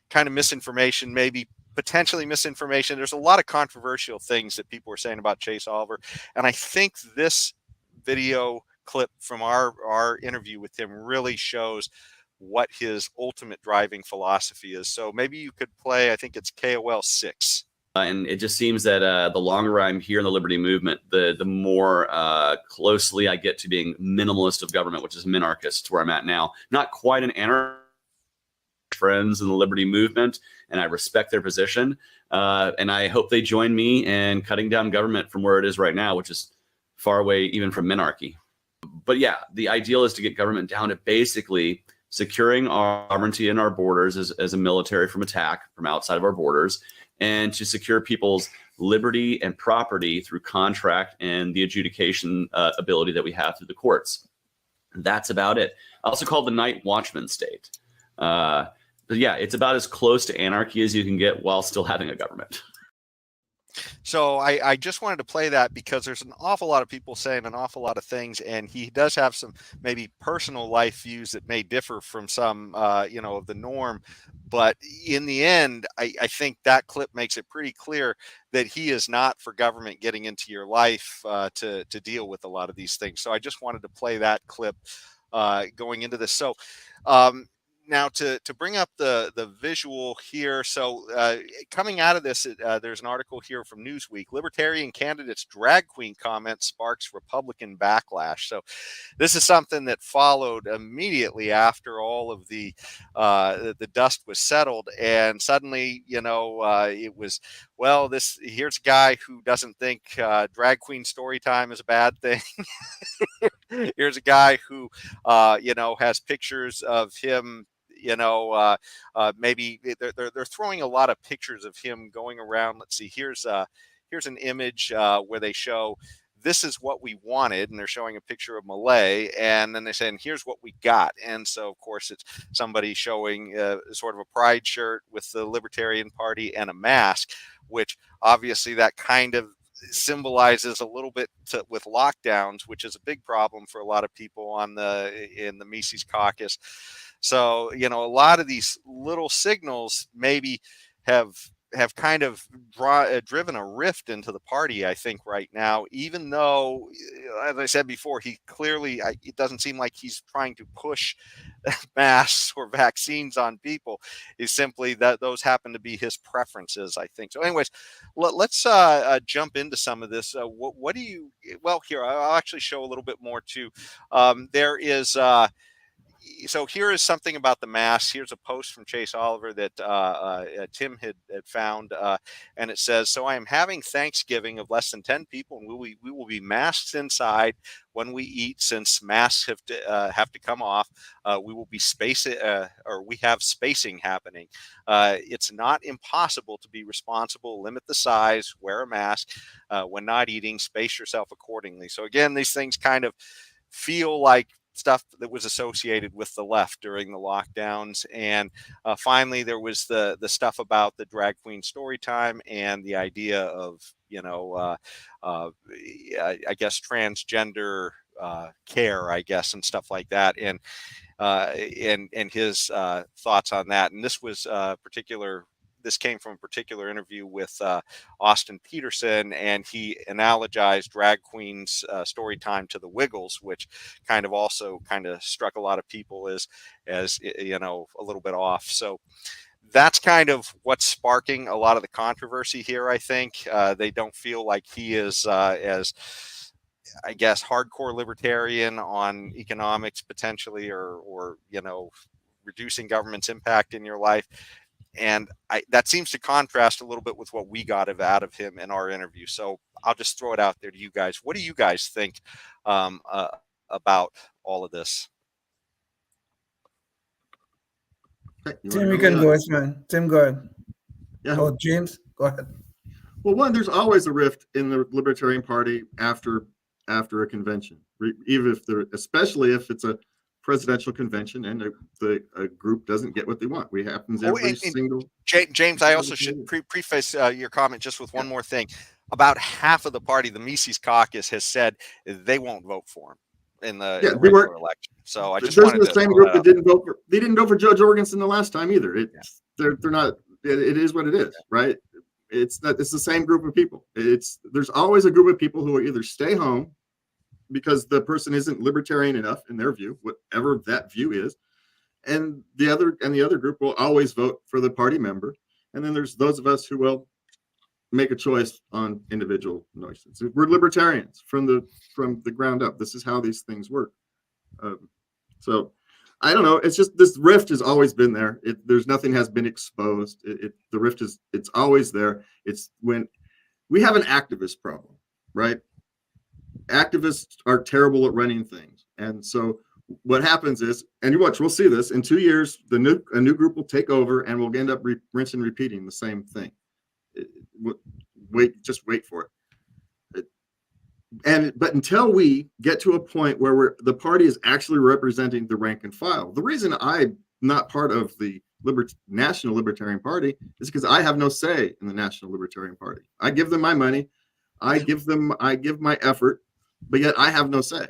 S2: kind of misinformation, maybe potentially misinformation. There's a lot of controversial things that people are saying about Chase Oliver, and I think this video clip from our interview with him really shows what his ultimate driving philosophy is. So maybe you could play, I think it's KOL 6.
S7: And it just seems that the longer I'm here in the liberty movement, the more closely I get to being minimalist of government, which is minarchist, where I'm at now. Not quite an anarchist. Friends in the liberty movement, and I respect their position. And I hope they join me in cutting down government from where it is right now, which is far away even from minarchy. But yeah, the ideal is to get government down to basically securing our sovereignty in our borders as a military from attack from outside of our borders, and to secure people's liberty and property through contract and the adjudication ability that we have through the courts. That's about it. I also call it the night watchman state. But yeah, it's about as close to anarchy as you can get while still having a government.
S2: So I just wanted to play that because there's an awful lot of people saying an awful lot of things, and he does have some maybe personal life views that may differ from some, of the norm. But in the end, I think that clip makes it pretty clear that he is not for government getting into your life to deal with a lot of these things. So I just wanted to play that clip going into this. So now to bring up the visual here. So coming out of this, there's an article here from Newsweek. Libertarian candidates drag queen comment sparks Republican backlash. So this is something that followed immediately after all of the dust was settled, and suddenly it was, well, here's a guy who doesn't think drag queen story time is a bad thing. Here's a guy who has pictures of him. Maybe they're throwing a lot of pictures of him going around. Let's see. Here's an image where they show this is what we wanted, and they're showing a picture of Malay, and then they're saying here's what we got. And so of course it's somebody showing sort of a pride shirt with the Libertarian Party and a mask, which obviously that kind of symbolizes a little bit with lockdowns, which is a big problem for a lot of people in the Mises Caucus. So a lot of these little signals maybe have kind of driven a rift into the party, I think, right now, even though, as I said before, he clearly, it doesn't seem like he's trying to push masks or vaccines on people. It's simply that those happen to be his preferences, I think. So anyways, let's jump into some of this. What do you, well, here, I'll actually show a little bit more too. There is, so here is something about the masks. Here's a post from Chase Oliver that Tim had found, and it says, "So I am having Thanksgiving of less than 10 people, and we will be masked inside when we eat, since masks have to come off. We will be we have spacing happening. It's not impossible to be responsible. Limit the size, wear a mask when not eating, space yourself accordingly." So again, these things kind of feel like stuff that was associated with the left during the lockdowns. And finally, there was the stuff about the drag queen story time and the idea of, I guess, transgender care, I guess, and stuff like that. And his thoughts on that. And this was this came from a particular interview with Austin Peterson, and he analogized drag queen's story time to the Wiggles, which kind of also struck a lot of people as a little bit off. So that's kind of what's sparking a lot of the controversy here. I think they don't feel like he is as, I guess, hardcore libertarian on economics potentially, or reducing government's impact in your life. And that seems to contrast a little bit with what we got out of him in our interview. So I'll just throw it out there to you guys. What do you guys think about all of this?
S3: Tim, you can go, it's man. Tim, go ahead.
S4: Yeah.
S3: Oh, James, go ahead.
S4: Well, one, there's always a rift in the Libertarian Party after a convention, even if especially if it's a presidential convention and a group doesn't get what they want. It happens every single.
S2: James, I also should preface your comment just with one more thing. About half of the party, the Mises Caucus, has said they won't vote for him in the regular election. So I just wanted
S4: the same group that didn't vote for. They didn't vote for Joe Jorgensen the last time either. They're not. It is what it is, right? It's the same group of people. There's always a group of people who will either stay home because the person isn't libertarian enough in their view, whatever that view is, and the other group will always vote for the party member. And then there's those of us who will make a choice on individual noises. We're libertarians from the ground up. This is how these things work. So I don't know. It's just this rift has always been there. There's nothing has been exposed. The rift it's always there. It's when we have an activist problem, right? Activists are terrible at running things, and so what happens is, and you watch, we'll see this in 2 years. A new group will take over, and we'll end up rinse and repeating the same thing. Just wait for it. But until we get to a point where the party is actually representing the rank and file, the reason I'm not part of the National Libertarian Party is because I have no say in the National Libertarian Party. I give them my money, I give my effort, but yet I have no say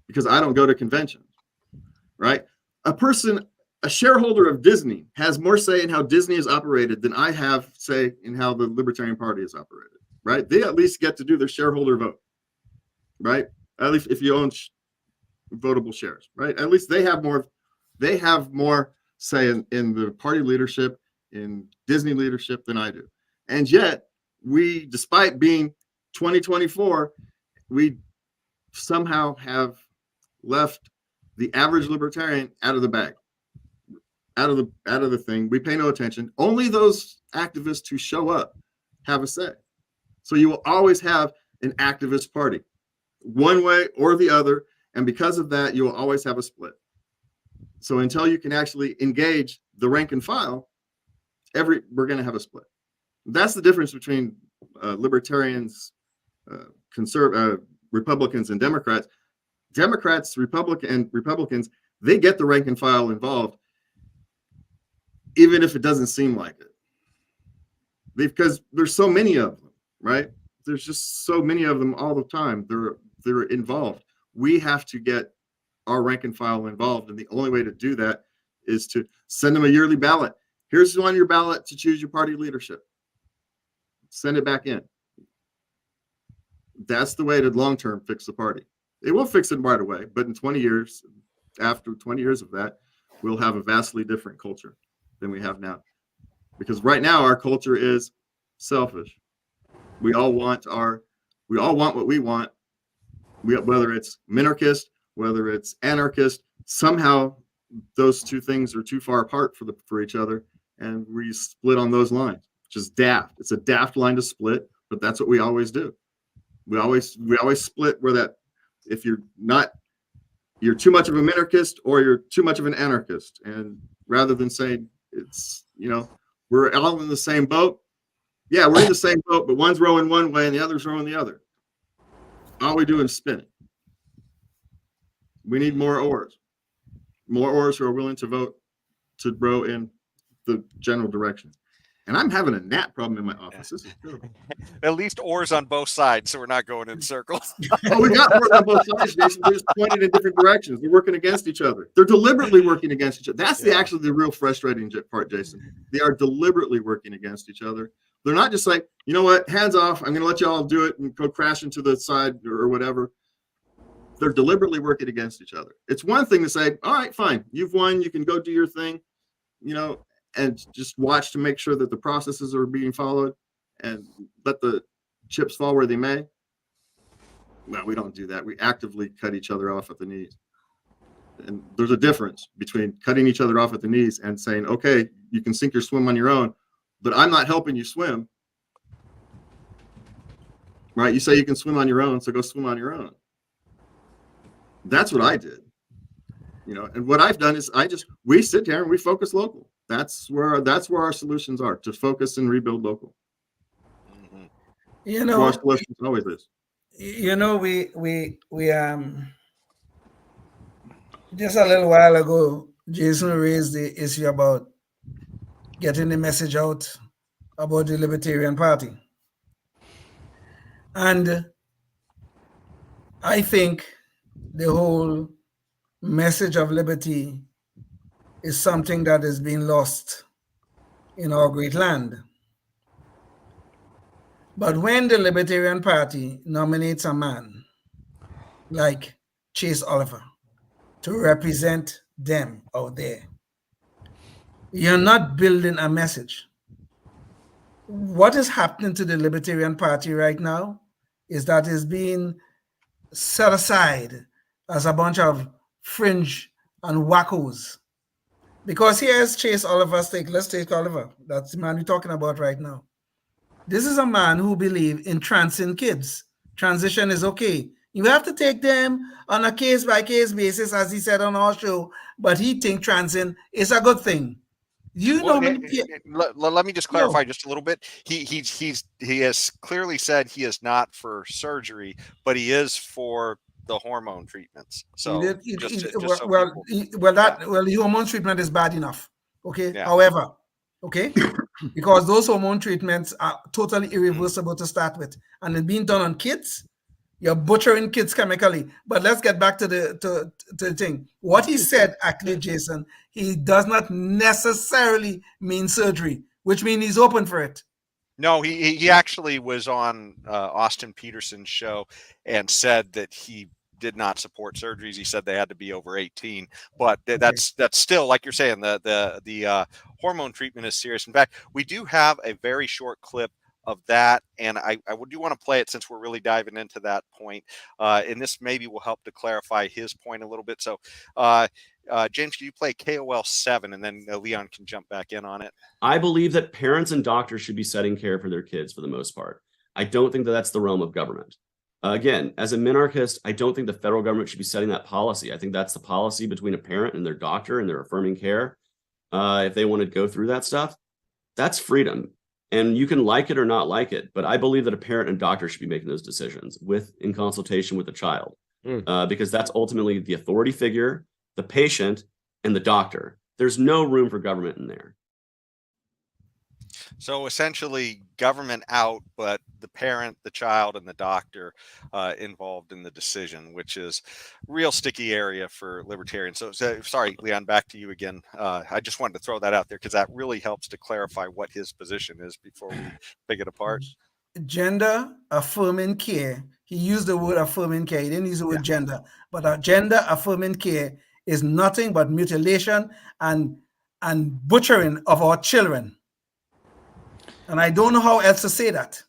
S4: because I don't go to conventions, right? A shareholder of Disney has more say in how Disney is operated than I have say in how the Libertarian Party is operated, right? They at least get to do their shareholder vote, right? At least if you own votable shares, right? At least they have more say in the party leadership, in Disney leadership than I do. And yet we, despite being 2024, we somehow have left the average libertarian out of the bag, out of the thing. We pay no attention. Only those activists who show up have a say. So you will always have an activist party, one way or the other, and because of that, you will always have a split. So until you can actually engage the rank and file, we're going to have a split. That's the difference between libertarians, Republicans, and Democrats. Republicans, they get the rank and file involved, even if it doesn't seem like it. Because there's so many of them, right? There's just so many of them all the time. They're involved. We have to get our rank and file involved, and the only way to do that is to send them a yearly ballot. Here's on your ballot to choose your party leadership. Send it back in. That's the way to long-term fix the party. It will fix it right away, but in 20 years, after 20 years of that, we'll have a vastly different culture than we have now. Because right now our culture is selfish. We all want what we want. Whether it's minarchist, whether it's anarchist, somehow those two things are too far apart for each other, and we split on those lines, which is daft. It's a daft line to split, but that's what we always do. We always split where that if you're too much of a minarchist or you're too much of an anarchist, and rather than saying it's we're all in the same boat. Yeah, we're in the same boat, but one's rowing one way and the other's rowing the other. All we do is spin it. We need more oars who are willing to vote to row in the general direction. And I'm having a gnat problem in my office. This is terrible.
S2: At least oars on both sides, so we're not going in circles.
S4: Oh, we got oars on both sides, Jason. They're just pointed in different directions. They're working against each other. They're deliberately working against each other. That's actually the real frustrating part, Jason. They are deliberately working against each other. They're not just like, you know what, hands off. I'm going to let y'all do it and go crash into the side or whatever. They're deliberately working against each other. It's one thing to say, all right, fine, you've won. You can go do your thing, and just watch to make sure that the processes are being followed and let the chips fall where they may. Well, we don't do that. We actively cut each other off at the knees. And there's a difference between cutting each other off at the knees and saying, okay, you can sink or swim on your own, but I'm not helping you swim. Right? You say you can swim on your own, so go swim on your own. That's what I did. And what I've done is we sit here and we focus local. That's where our solutions are, to focus and rebuild local. Our solutions always is.
S3: We just a little while ago, Jason raised the issue about getting the message out about the Libertarian Party. And I think the whole message of liberty is something that is being lost in our great land. But when the Libertarian Party nominates a man like Chase Oliver to represent them out there, you're not building a message. What is happening to the Libertarian Party right now is that it's being set aside as a bunch of fringe and wackos. Because here's Chase Oliver. Let's take Oliver. That's the man we're talking about right now. This is a man who believes in transing kids. Transition is okay. You have to take them on a case-by-case basis, as he said on our show, but he thinks transing is a good thing. Let
S2: me just clarify just a little bit. He has clearly said he is not for surgery, but he is for the hormone treatments. So
S3: the hormone treatment is bad enough. Okay.
S2: Yeah.
S3: However, okay, because those hormone treatments are totally irreversible to start with, and it's being done on kids. You're butchering kids chemically. But let's get back to the thing. What he said, actually, Jason, he does not necessarily mean surgery, which means he's open for it.
S2: No, he actually was on Austin Peterson's show and said that he did not support surgeries. He said they had to be over 18, but that's still, like you're saying, the hormone treatment is serious. In fact, we do have a very short clip of that, and I do want to play it since we're really diving into that point, and this maybe will help to clarify his point a little bit. So James, can you play KOL 7, and then Leon can jump back in on it?
S7: I believe that parents and doctors should be setting care for their kids for the most part. I don't think that that's the realm of government. Again, as a minarchist, I don't think the federal government should be setting that policy. I think that's the policy between a parent and their doctor and their affirming care. If they want to go through that stuff, that's freedom. And you can like it or not like it, but I believe that a parent and doctor should be making those decisions in consultation with the child, because that's ultimately the authority figure, the patient, and the doctor. There's no room for government in there.
S2: So essentially, government out, but the parent, the child, and the doctor involved in the decision, which is real sticky area for libertarians. So sorry, Leon, back to you again. I just wanted to throw that out there because that really helps to clarify what his position is before we pick it apart.
S3: Gender affirming care. He used the word affirming care. He didn't use the word gender, but gender affirming care is nothing but mutilation and butchering of our children. And I don't know how else to say that.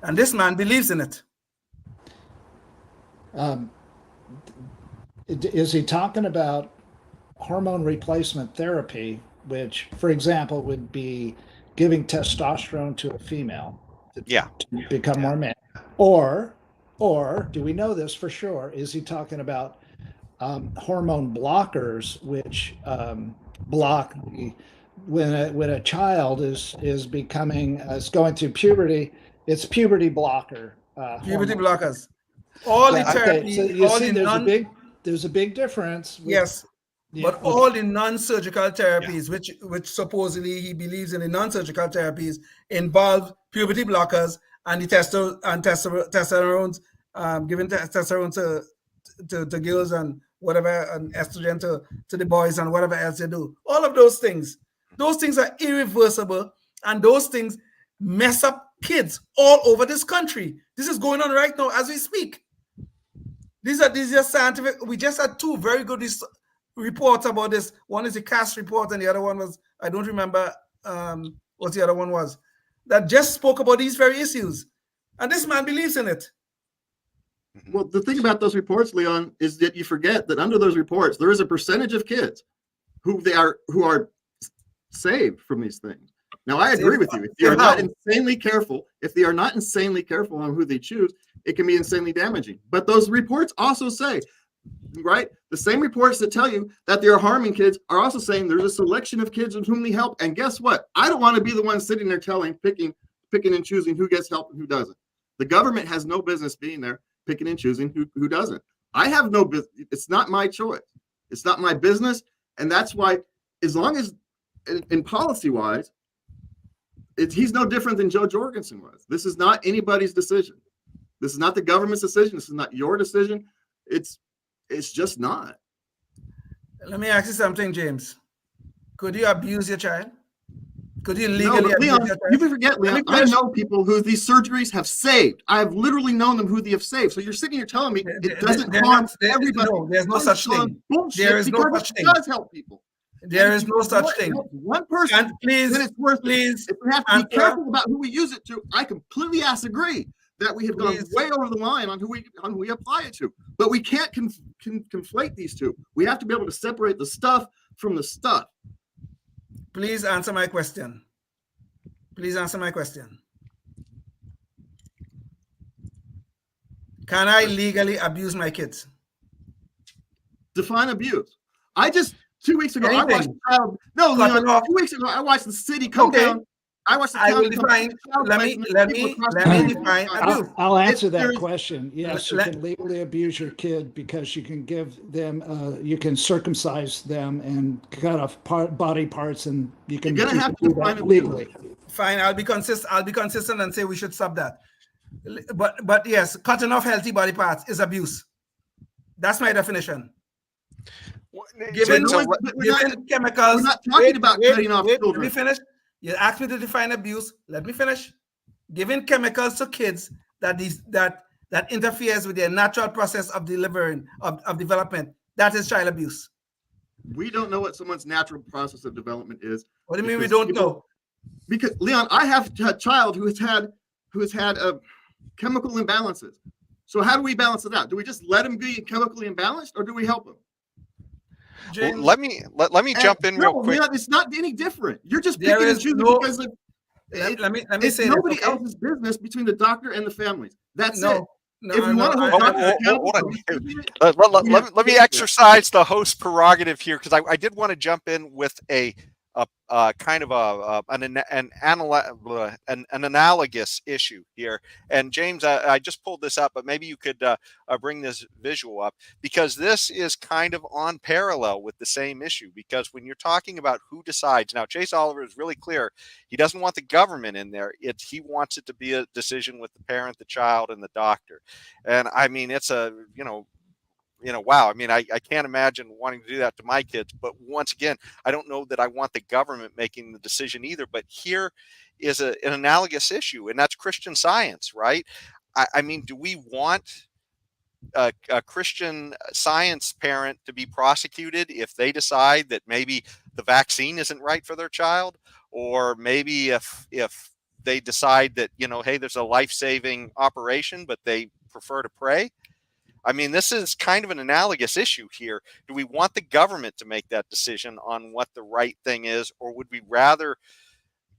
S3: And this man believes in it.
S5: Is he talking about hormone replacement therapy, which, for example, would be giving testosterone to a female to become more man? Or do we know this for sure? Is he talking about hormone blockers, which block when a child is going through puberty? It's puberty blocker.
S3: Puberty blockers. All the therapy,
S5: so you see, there's a there's a big difference.
S3: Yes.
S5: Yeah,
S3: But all the non-surgical therapies, which supposedly he believes in, the non-surgical therapies involve puberty blockers and the testosterone, giving testosterone to girls and whatever, and estrogen to the boys and whatever else they do. All of those things are irreversible, and those things mess up kids all over this country. This is going on right now as we speak. These are scientific. We just had two very good reports about this. One is a CAST report, and the other one was, I don't remember what the other one was, that just spoke about these very issues. And this man believes in it.
S4: Well, the thing about those reports, Leon, is that you forget that under those reports, there is a percentage of kids who are saved from these things. Now, I agree with you. If they are not insanely careful, on who they choose, it can be insanely damaging. But those reports also say, right, the same reports that tell you that they are harming kids are also saying there's a selection of kids with whom they help. And guess what? I don't want to be the one sitting there picking and choosing who gets help and who doesn't. The government has no business being there picking and choosing who doesn't. I have no business. It's not my choice. It's not my business. And that's why, as long as in policy-wise, he's no different than Joe Jorgensen was. This is not anybody's decision. This is not the government's decision. This is not your decision. It's just not.
S3: Let me ask you something, James. Could you abuse your child? Could you legally abuse
S4: Leon,
S3: your child?
S4: you forget, Leon, I know people who these surgeries have saved. I have literally known them who they have saved. So you're sitting here telling me it doesn't harm everybody.
S3: No, there's no such thing.
S4: There is no such thing. It does help people.
S3: There is no such thing.
S4: One person,
S3: and please,
S4: then it's worth
S3: please.
S4: If we have to be careful about who we use it to, I completely disagree that we have gone way over the line on who we apply it to. But we can't conflate these two. We have to be able to separate the stuff from the stuff.
S3: Please answer my question. Please answer my question. Can I legally abuse my kids?
S4: Define abuse. 2 weeks ago,
S3: Anything.
S4: I watched a child. No, Leon, 2 weeks ago, I watched the city come down. I watched the
S3: I
S4: town
S3: will define. Let me define abuse.
S5: I'll answer that question. Yes, you can legally abuse your kid because you can give them, you can circumcise them and cut off body parts, and you can
S4: You're gonna have to
S5: do
S4: define
S5: that legally.
S3: Fine, I'll be consistent and say we should stop that. But yes, cutting off healthy body parts is abuse. That's my definition. Given chemicals.
S4: We're not talking about cutting off children.
S3: Let me finish. You asked me to define abuse. Let me finish. Giving chemicals to kids that interferes with their natural process of development. That is child abuse.
S4: We don't know what someone's natural process of development is.
S3: What do you mean we don't know?
S4: Because Leon, I have a child who has had chemical imbalances. So how do we balance it out? Do we just let him be chemically imbalanced, or do we help him?
S2: Well, let me jump in real quick.
S4: Leon, it's not any different. You're just picking and choosing because
S3: let me say
S4: nobody else's business between the doctor and the families. That's it.
S3: Let
S2: me exercise the host prerogative here, because I did want to jump in with an analogous issue here. And James, I just pulled this up, but maybe you could bring this visual up, because this is kind of on parallel with the same issue. Because when you're talking about who decides, now Chase Oliver is really clear. He doesn't want the government in there. He wants it to be a decision with the parent, the child, and the doctor. And I mean, it's wow. I mean, I can't imagine wanting to do that to my kids. But once again, I don't know that I want the government making the decision either. But here is an analogous issue, and that's Christian Science, right? I mean, do we want a Christian Science parent to be prosecuted if they decide that maybe the vaccine isn't right for their child? Or maybe if they decide that, hey, there's a life-saving operation, but they prefer to pray? I mean, this is kind of an analogous issue here. Do we want the government to make that decision on what the right thing is, or would we rather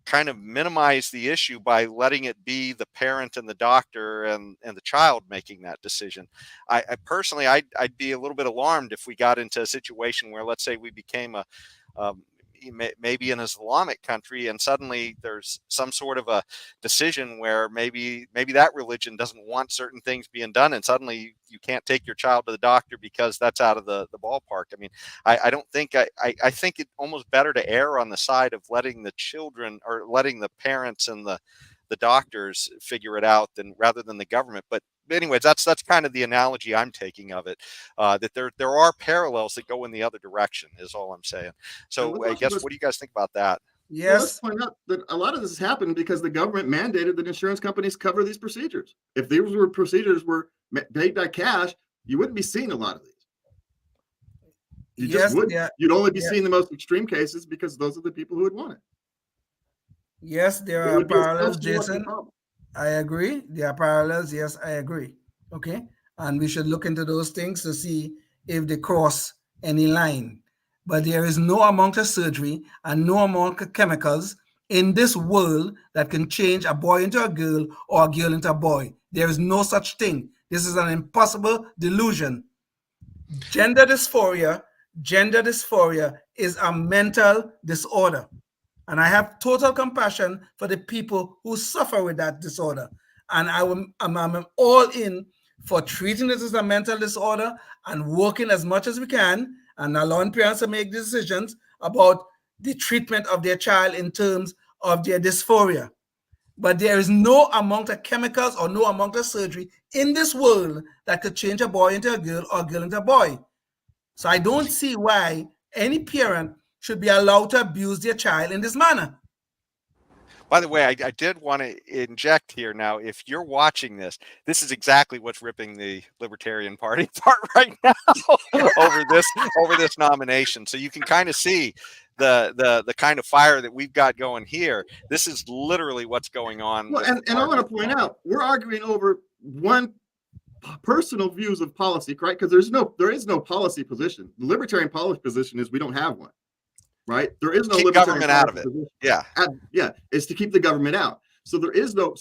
S2: kind of minimize the issue by letting it be the parent and the doctor and the child making that decision? I personally, I'd be a little bit alarmed if we got into a situation where, let's say, we became maybe an Islamic country, and suddenly there's some sort of a decision where maybe that religion doesn't want certain things being done, and suddenly you can't take your child to the doctor because that's out of the ballpark. I mean, I don't think I think it almost better to err on the side of letting the children or letting the parents and the doctors figure it out rather than the government. But anyways, that's kind of the analogy I'm taking of it. That there are parallels that go in the other direction is all I'm saying. So I guess what do you guys think about that?
S3: Yes.
S4: Well, let's point out that a lot of this has happened because the government mandated that insurance companies cover these procedures. If these procedures were paid by cash, you wouldn't be seeing a lot of these. You just wouldn't.
S3: Yeah,
S4: You'd only be seeing the most extreme cases because those are the people who would want it.
S3: Yes, there
S4: It
S3: are
S4: would be a
S3: parallels,
S4: self-selecting
S3: Jason.
S4: problem.
S3: I agree. There are parallels. Yes, I agree. Okay. And we should look into those things to see if they cross any line. But there is no amount of surgery and no amount of chemicals in this world that can change a boy into a girl or a girl into a boy. There is no such thing. This is an impossible delusion. Gender dysphoria is a mental disorder. And I have total compassion for the people who suffer with that disorder. And I'm all in for treating it as a mental disorder and working as much as we can and allowing parents to make decisions about the treatment of their child in terms of their dysphoria. But there is no amount of chemicals or no amount of surgery in this world that could change a boy into a girl or a girl into a boy. So I don't see why any parent should be allowed to abuse their child in this manner.
S2: By the way, I did want to inject here now. If you're watching this is exactly what's ripping the Libertarian Party apart right now over this nomination. So you can kind of see the kind of fire that we've got going here. This is literally what's going on.
S4: Well, and I want to point out, we're arguing over one personal views of policy, right? Because there is no policy position. The libertarian policy position is we don't have one. Right? There is no
S2: keep government out of it.
S4: Yeah. It's to keep the government out. So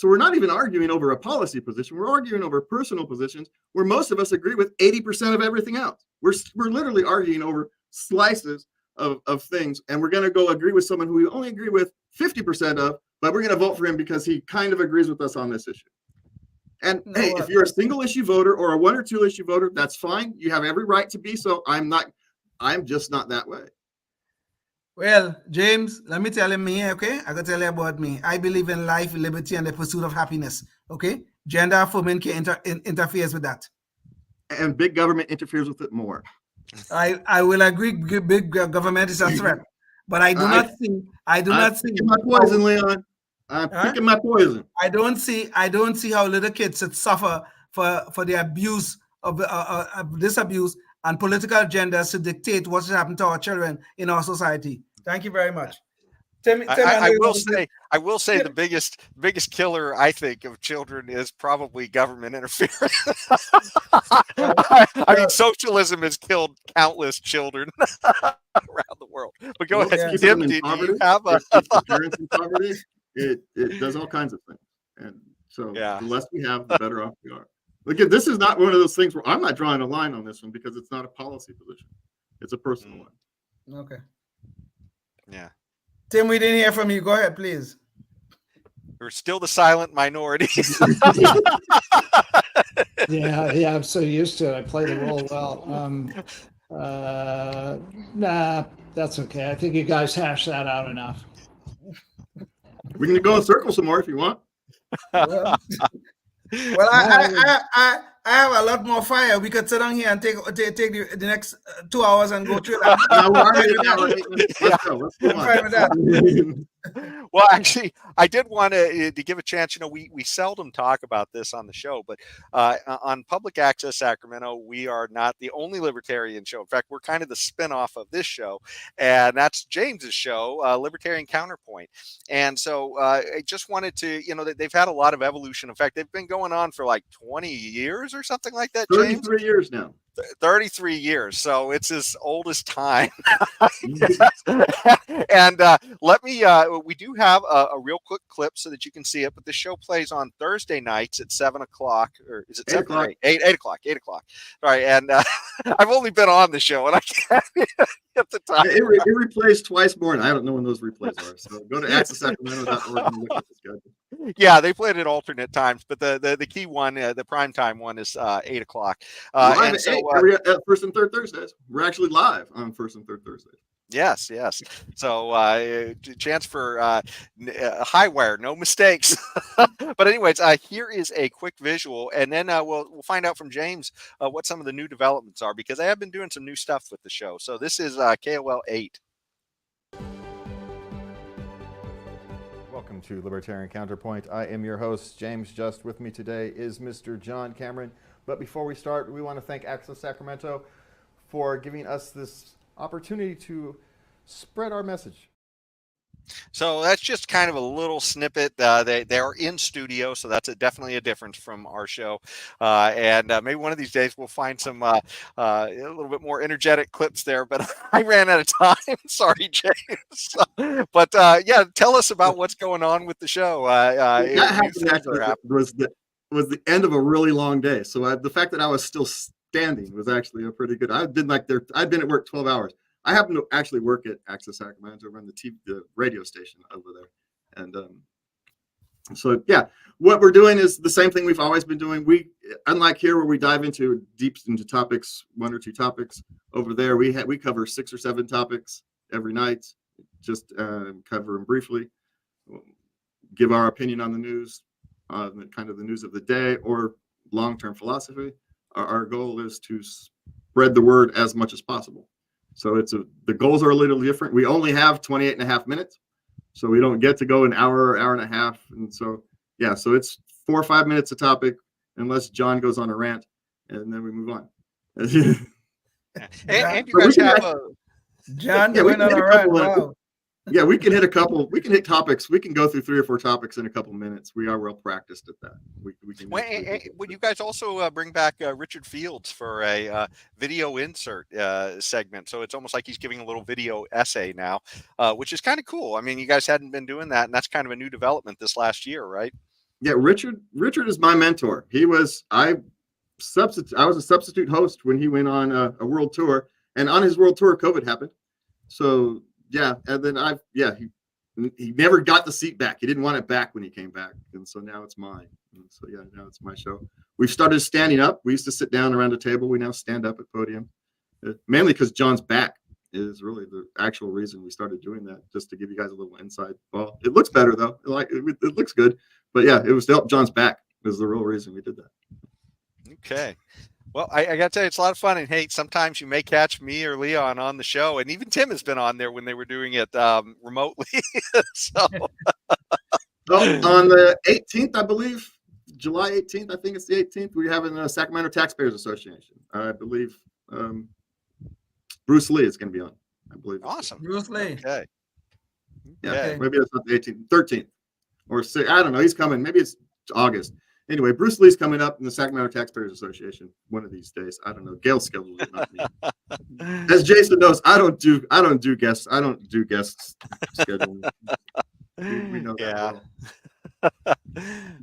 S4: we're not even arguing over a policy position. We're arguing over personal positions where most of us agree with 80% of everything else. We're literally arguing over slices of things, and we're going to go agree with someone who we only agree with 50% of, but we're going to vote for him because he kind of agrees with us on this issue. And hey, if you're a single issue voter or a 1 or 2 issue voter, that's fine. You have every right to be so. I'm just not that way.
S3: Well, James, let me tell you me, okay? I can tell you about me. I believe in life, liberty, and the pursuit of happiness, okay? Gender affirming can interferes with that.
S4: And big government interferes with it more.
S3: I will agree. Big government is a threat, but I do not see.
S4: Picking my poison, Leon. I'm picking my poison.
S3: I don't see how little kids should suffer for the abuse of this abuse, and political agendas to dictate what should happen to our children in our society. Thank you very much.
S2: I will say the biggest killer, I think, of children is probably government interference. I mean, socialism has killed countless children around the world. But go ahead, Tim. Do you have
S4: parents in poverty? It does all kinds of things, and so the less we have, the better off we are. Look, this is not one of those things where I'm not drawing a line on this one because it's not a policy position; it's a personal one.
S3: Okay.
S2: Yeah.
S3: Tim, we didn't hear from you. Go ahead, please.
S2: We're still the silent minority.
S5: Yeah, I'm so used to it. I play the role well. Nah, that's okay. I think you guys hashed that out enough.
S4: We can go in circles some more if you want.
S3: Well, I have a lot more fire. We could sit down here and take the next 2 hours and go through that.
S4: Let's go on.
S2: Well, actually, I did want to give a chance. We seldom talk about this on the show, but on Public Access Sacramento, we are not the only libertarian show. In fact, we're kind of the spinoff of this show, and that's James's show, Libertarian Counterpoint. And so I just wanted to, they've had a lot of evolution. In fact, they've been going on for like 20 years or something like that.
S4: 33 years now.
S2: 33 years, so it's as old as time. And let me we do have a real quick clip so that you can see it, but the show plays on Thursday nights at 7 o'clock, or is it 7 or 8 o'clock? 8 o'clock. All right. And I've only been on the show and I can't at the time.
S4: It replays twice more, and I don't know when those replays are. So go to accesssacramento.org and look at the schedule.
S2: Yeah, they played at alternate times, but the key one, the prime time one, is 8 o'clock.
S4: Live
S2: And
S4: at
S2: so,
S4: 8 at first and third Thursdays. We're actually live on first and third Thursdays.
S2: yes. So chance for high wire, no mistakes. But anyways, here is a quick visual, and then we'll find out from James what some of the new developments are, because I have been doing some new stuff with the show. So this is KOL 8.
S1: Welcome to Libertarian Counterpoint. I am your host, James. Just with me today is Mr. John Cameron. But before we start, we want to thank Access Sacramento for giving us this opportunity to spread our message.
S2: So that's just kind of a little snippet. They are in studio, so that's definitely a difference from our show. And maybe one of these days we'll find some a little bit more energetic clips there. But I ran out of time. Sorry, James. But yeah, tell us about what's going on with the show.
S4: That happened actually was the end of a really long day. So the fact that I was still standing was actually a pretty good. I'd been at work 12 hours. I happen to actually work at Access Sacramento, run the radio station over there. And so, yeah, what we're doing is the same thing we've always been doing. We, unlike here where we dive deep into topics, 1 or 2 topics, over there we cover 6 or 7 topics every night, just cover them briefly, give our opinion on the news, kind of the news of the day or long-term philosophy. Our goal is to spread the word as much as possible. So the goals are a little different. We only have 28 and a half minutes, so we don't get to go an hour and a half. And so, yeah, so it's 4 or 5 minutes a topic, unless John goes on a rant, and then we move on.
S2: And you guys have
S3: John
S4: yeah,
S3: going on a rant. Wow.
S4: Yeah, we can hit a couple. We can hit topics. We can go through 3 or 4 topics in a couple minutes. We are well practiced at that. We can.
S2: Would you guys also bring back Richard Fields for a video insert segment? So it's almost like he's giving a little video essay now, which is kind of cool. I mean, you guys hadn't been doing that, and that's kind of a new development this last year, right?
S4: Yeah, Richard is my mentor. I was a substitute host when he went on a world tour, and on his world tour, COVID happened. So. Yeah, and then he never got the seat back. He didn't want it back when he came back, and so now it's mine. And so yeah, now it's my show. We've started standing up. We used to sit down around a table. We now stand up at podium, mainly because John's back is really the actual reason we started doing that. Just to give you guys a little insight. Well, it looks better though. It looks good, but yeah, it was to help John's back is the real reason we did that.
S2: Okay. Well, I got to tell you, it's a lot of fun. And hey, sometimes you may catch me or Leon on the show. And even Tim has been on there when they were doing it remotely. So
S4: on the 18th, I believe, July 18th, I think it's the 18th, we're having the Sacramento Taxpayers Association. I believe Bruce Lee is going to be on, I believe.
S2: Awesome.
S3: Bruce Lee.
S2: Okay.
S4: Yeah,
S2: Okay.
S4: maybe it's not the 18th, 13th, or 6th. I don't know. He's coming. Maybe it's August. Anyway, Bruce Lee's coming up in the Sacramento Taxpayers Association one of these days. I don't know. Gail's schedule is not me. As Jason knows, I don't do guests. I don't do guests scheduling. We know that well.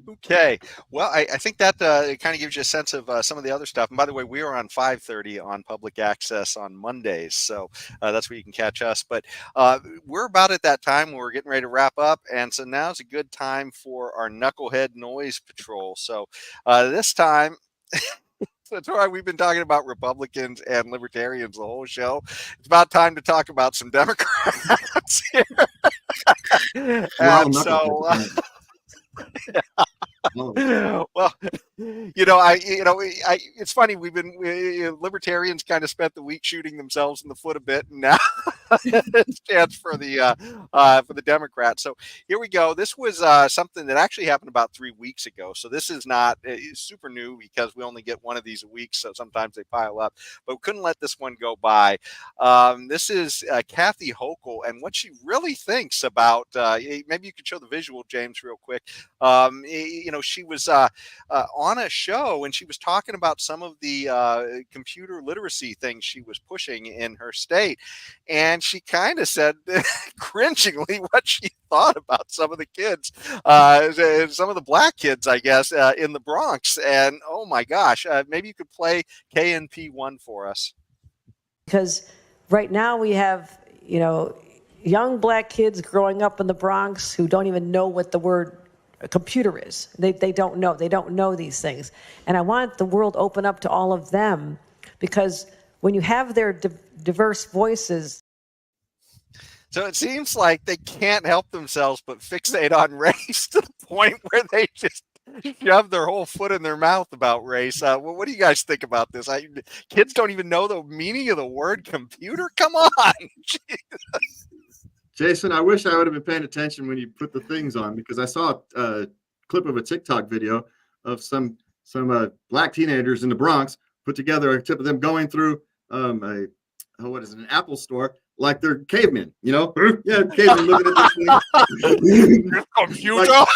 S2: Okay. Well, I think that it kind of gives you a sense of some of the other stuff. And by the way, we are on 5:30 on public access on Mondays. So that's where you can catch us. But we're about at that time where we're getting ready to wrap up. And so now's a good time for our Knucklehead Noise Patrol. So this time... That's why we've been talking about Republicans and Libertarians the whole show. It's about time to talk about some Democrats here. And so... well, it's funny. Libertarians kind of spent the week shooting themselves in the foot a bit, and now it's a chance for the Democrats. So here we go. This was something that actually happened about 3 weeks ago. So this is not super new because we only get one of these a week. So sometimes they pile up, but we couldn't let this one go by. This is Kathy Hochul and what she really thinks about. Maybe you could show the visual, James, real quick. She was on a show and she was talking about some of the computer literacy things she was pushing in her state. And she kind of said cringingly what she thought about some of the kids, some of the black kids, I guess, in the Bronx. And oh my gosh, maybe you could play KNP1 for us.
S8: Because right now we have, young black kids growing up in the Bronx who don't even know what the word computer is. They don't know. They don't know these things. And I want the world open up to all of them, because when you have their diverse voices.
S2: So it seems like they can't help themselves but fixate on race to the point where they just shove their whole foot in their mouth about race. What do you guys think about this? Kids don't even know the meaning of the word computer. Come on.
S4: Jason, I wish I would have been paying attention when you put the things on, because I saw a clip of a TikTok video of some black teenagers in the Bronx put together a clip of them going through an Apple store like they're cavemen, Yeah, cavemen looking at this thing.
S2: Computer?
S4: What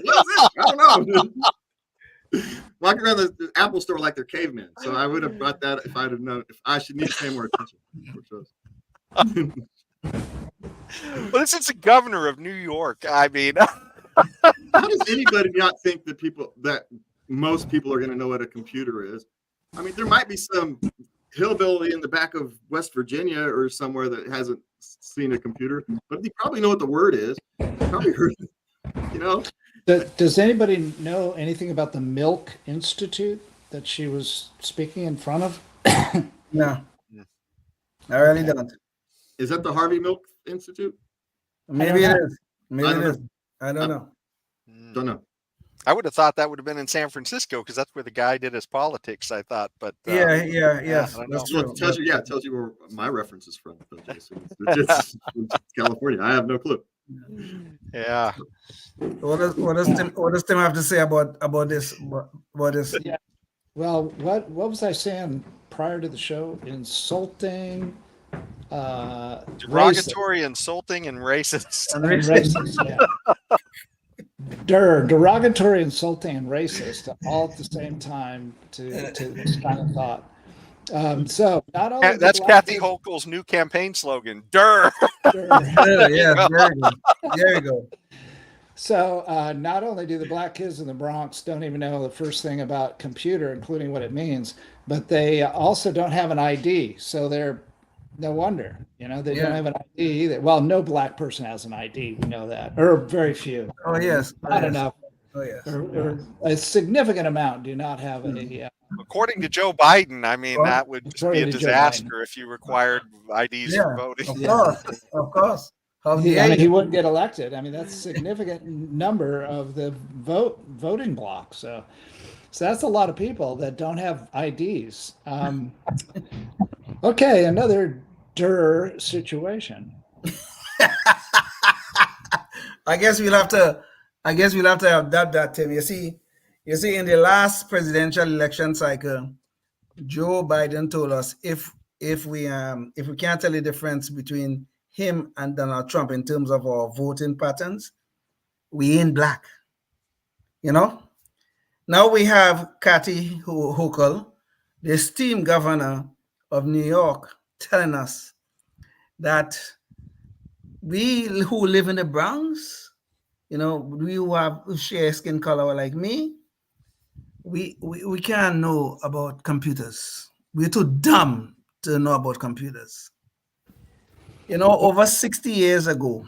S4: is this? I don't know. Walking around the Apple store like they're cavemen. So I would have brought that if I'd have known. If I should need to pay more attention.
S2: Well, this is the governor of New York. I mean,
S4: how does anybody not think that most people are going to know what a computer is? I mean, there might be some hillbilly in the back of West Virginia or somewhere that hasn't seen a computer, but they probably know what the word is. Probably heard it,
S5: Does anybody know anything about the Milk Institute that she was speaking in front of?
S3: No, I really don't.
S4: Is that the Harvey Milk Institute?
S3: Maybe it is. Maybe it is. I don't know.
S4: Don't know.
S2: I would have thought that would have been in San Francisco, because that's where the guy did his politics, I thought. But
S3: yes, that's true.
S4: It tells you where my reference is from. It's California. I have no clue.
S2: Yeah.
S3: What does Tim have to say about this? About this?
S5: Yeah. Well, what was I saying prior to the show? Insulting,
S2: derogatory, insulting, and racist.
S5: Yeah. Derogatory, insulting, and racist, all at the same time to this kind of thought. So not only
S2: that's Kathy Hochul's new campaign slogan. Yeah,
S3: there you go.
S5: So not only do the black kids in the Bronx don't even know the first thing about computer, including what it means, but they also don't have an ID. So they're no wonder, they don't have an ID either. Well, no black person has an ID. We know that, or very few.
S3: Oh yes,
S5: not enough.
S3: Oh yes,
S5: or a significant amount do not have a.
S2: According to Joe Biden, I mean, that would just be a disaster if you required IDs for voting.
S3: Of course.
S5: He wouldn't get elected. I mean, that's a significant number of the voting block. So that's a lot of people that don't have IDs. Okay, another situation.
S3: I guess we'll have to adapt that, Tim. You see, in the last presidential election cycle, Joe Biden told us if we can't tell the difference between him and Donald Trump in terms of our voting patterns, we ain't black. Now we have Kathy Hochul, the esteemed governor of New York, telling us that we who live in the Bronx, we who share skin color like me, we can't know about computers. We're too dumb to know about computers. Over 60 years ago,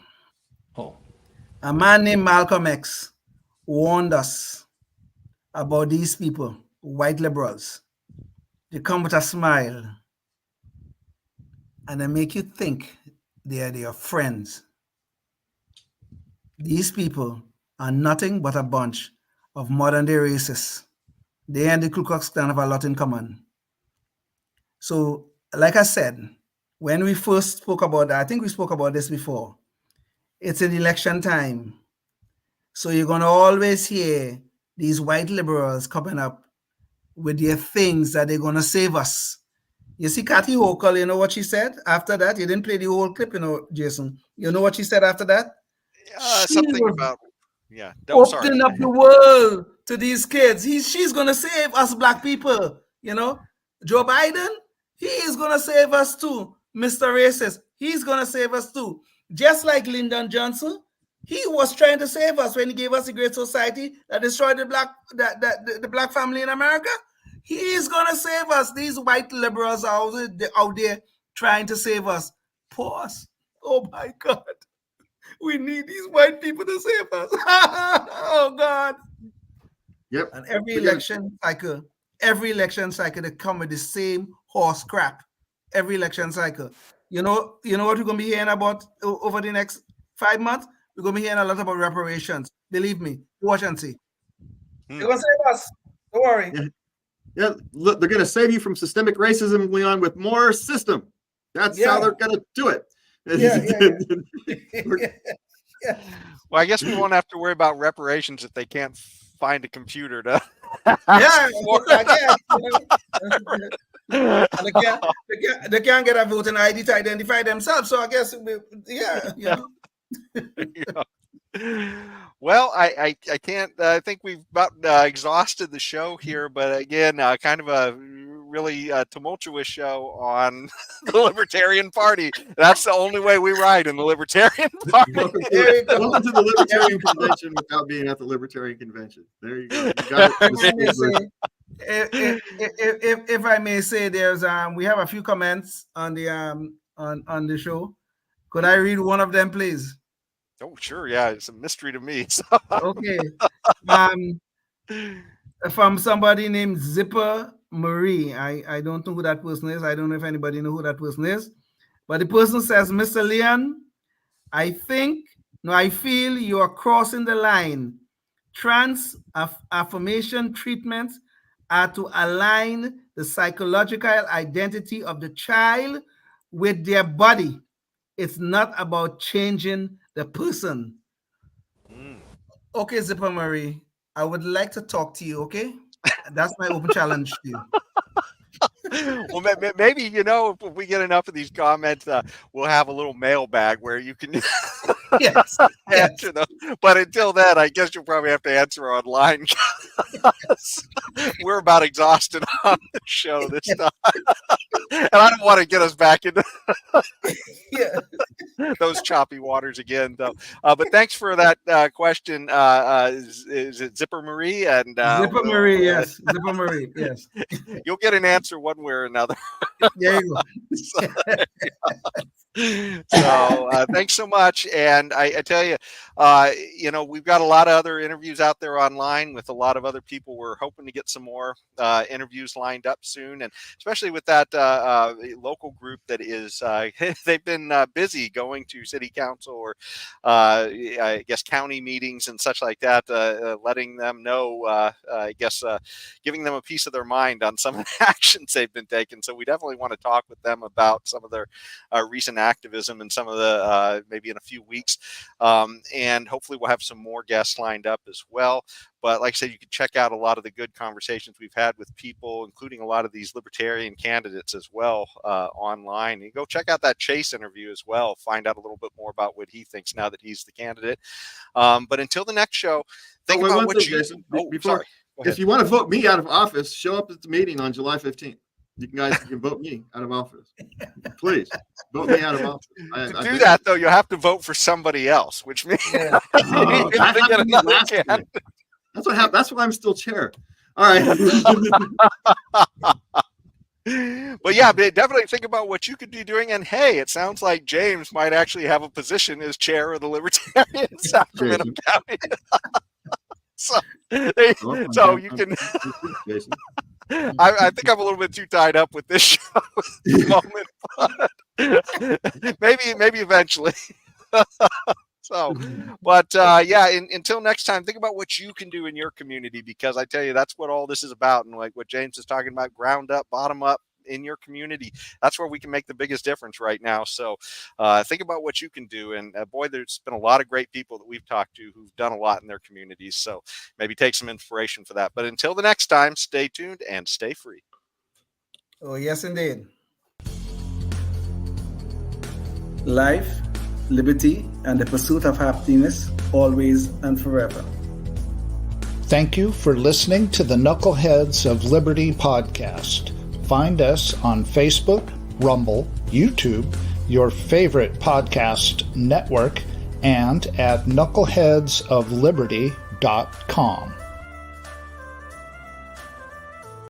S3: a man named Malcolm X warned us about these people, white liberals. They come with a smile and they make you think they are your friends. These people are nothing but a bunch of modern-day racists. They and the Ku Klux Klan have a lot in common. So, like I said, when we first spoke about that, I think we spoke about this before, it's an election time. So you're going to always hear these white liberals coming up with their things that they're going to save us. You see Kathy Hochul, you know what she said after that? You didn't play the whole clip, Jason. You know what she said after that?
S2: Something about,
S3: opening up the world to these kids. She's going to save us black people, Joe Biden, he is going to save us too. Mr. Racist, he's going to save us too. Just like Lyndon Johnson, he was trying to save us when he gave us the Great Society that destroyed the black family in America. He's going to save us. These white liberals are out there trying to save us. Pause. Oh, my God. We need these white people to save us. Oh, God.
S4: Yep.
S3: And every election cycle, they come with the same horse crap. Every election cycle. You know what we're going to be hearing about over the next 5 months? We're going to be hearing a lot about reparations. Believe me. Watch and see. They're going to save us. Don't worry.
S4: Yeah, look, they're going to save you from systemic racism, Leon, with more system. That's how they're going to do it.
S3: Yeah.
S2: Well, I guess we won't have to worry about reparations if they can't find a computer to.
S3: They can't get a voting ID to identify themselves. So I guess,
S2: Well, I can't. I think we've about exhausted the show here, but again, kind of a really tumultuous show on the Libertarian Party. That's the only way we ride in the Libertarian Party.
S4: Welcome to the Libertarian Convention without being at the Libertarian Convention. There you go. You got it.
S3: If I may say, there's we have a few comments on the on the show. Could I read one of them, please?
S2: Oh, sure. Yeah, it's a mystery to me. So.
S3: Okay. From somebody named Zipper Marie. I don't know who that person is. I don't know if anybody knows who that person is. But the person says, Mr. Leon, I feel you are crossing the line. Trans affirmation treatments are to align the psychological identity of the child with their body. It's not about changing the person. Okay, Zipper Marie, I would like to talk to you, okay? That's my open challenge to you.
S2: Well, maybe, if we get enough of these comments, we'll have a little mailbag where you can answer them. But until then, I guess you'll probably have to answer online. We're about exhausted on the show this time. And I don't want to get us back into those choppy waters again, though. But thanks for that question. Is it Zipper Marie? And
S3: Zipper Marie, yes. Zipper Marie, yes.
S2: You'll get an answer one way or another.
S3: There you
S2: go. So thanks so much. And I tell you, we've got a lot of other interviews out there online with a lot of other people. We're hoping to get some more interviews lined up soon. And especially with that local group that is, they've been busy going to city council or I guess county meetings and such like that, letting them know, giving them a piece of their mind on some of the actions they've been taking. So we definitely want to talk with them about some of their recent activism and some of the maybe in a few weeks. And hopefully we'll have some more guests lined up as well. But like I said, you can check out a lot of the good conversations we've had with people, including a lot of these libertarian candidates as well online. You go check out that Chase interview as well. Find out a little bit more about what he thinks now that he's the candidate. But until the next show, think about what you...
S4: Jason, if you want to vote me out of office, show up at the meeting on July 15th. You can vote me out of office. Please vote me out of office.
S2: To do that, though, you have to vote for somebody else, which means you have to get another candidate.
S4: That's what happened. That's why I'm still chair. All right.
S2: But yeah, definitely think about what you could be doing. And hey, it sounds like James might actually have a position as chair of the Libertarian Sacramento County. So you can. I think I'm a little bit too tied up with this show at the moment, but maybe eventually. Until next time, think about what you can do in your community, because I tell you, that's what all this is about. And like what James is talking about, ground up, bottom up in your community, that's where we can make the biggest difference right now. So think about what you can do. And boy, there's been a lot of great people that we've talked to who've done a lot in their communities. So maybe take some inspiration for that. But until the next time, stay tuned and stay free.
S3: Oh, yes, indeed. Life, liberty, and the pursuit of happiness, always and forever.
S5: Thank you for listening to the Knuckleheads of Liberty podcast. Find us on Facebook, Rumble, YouTube, your favorite podcast network, and at knuckleheadsofliberty.com.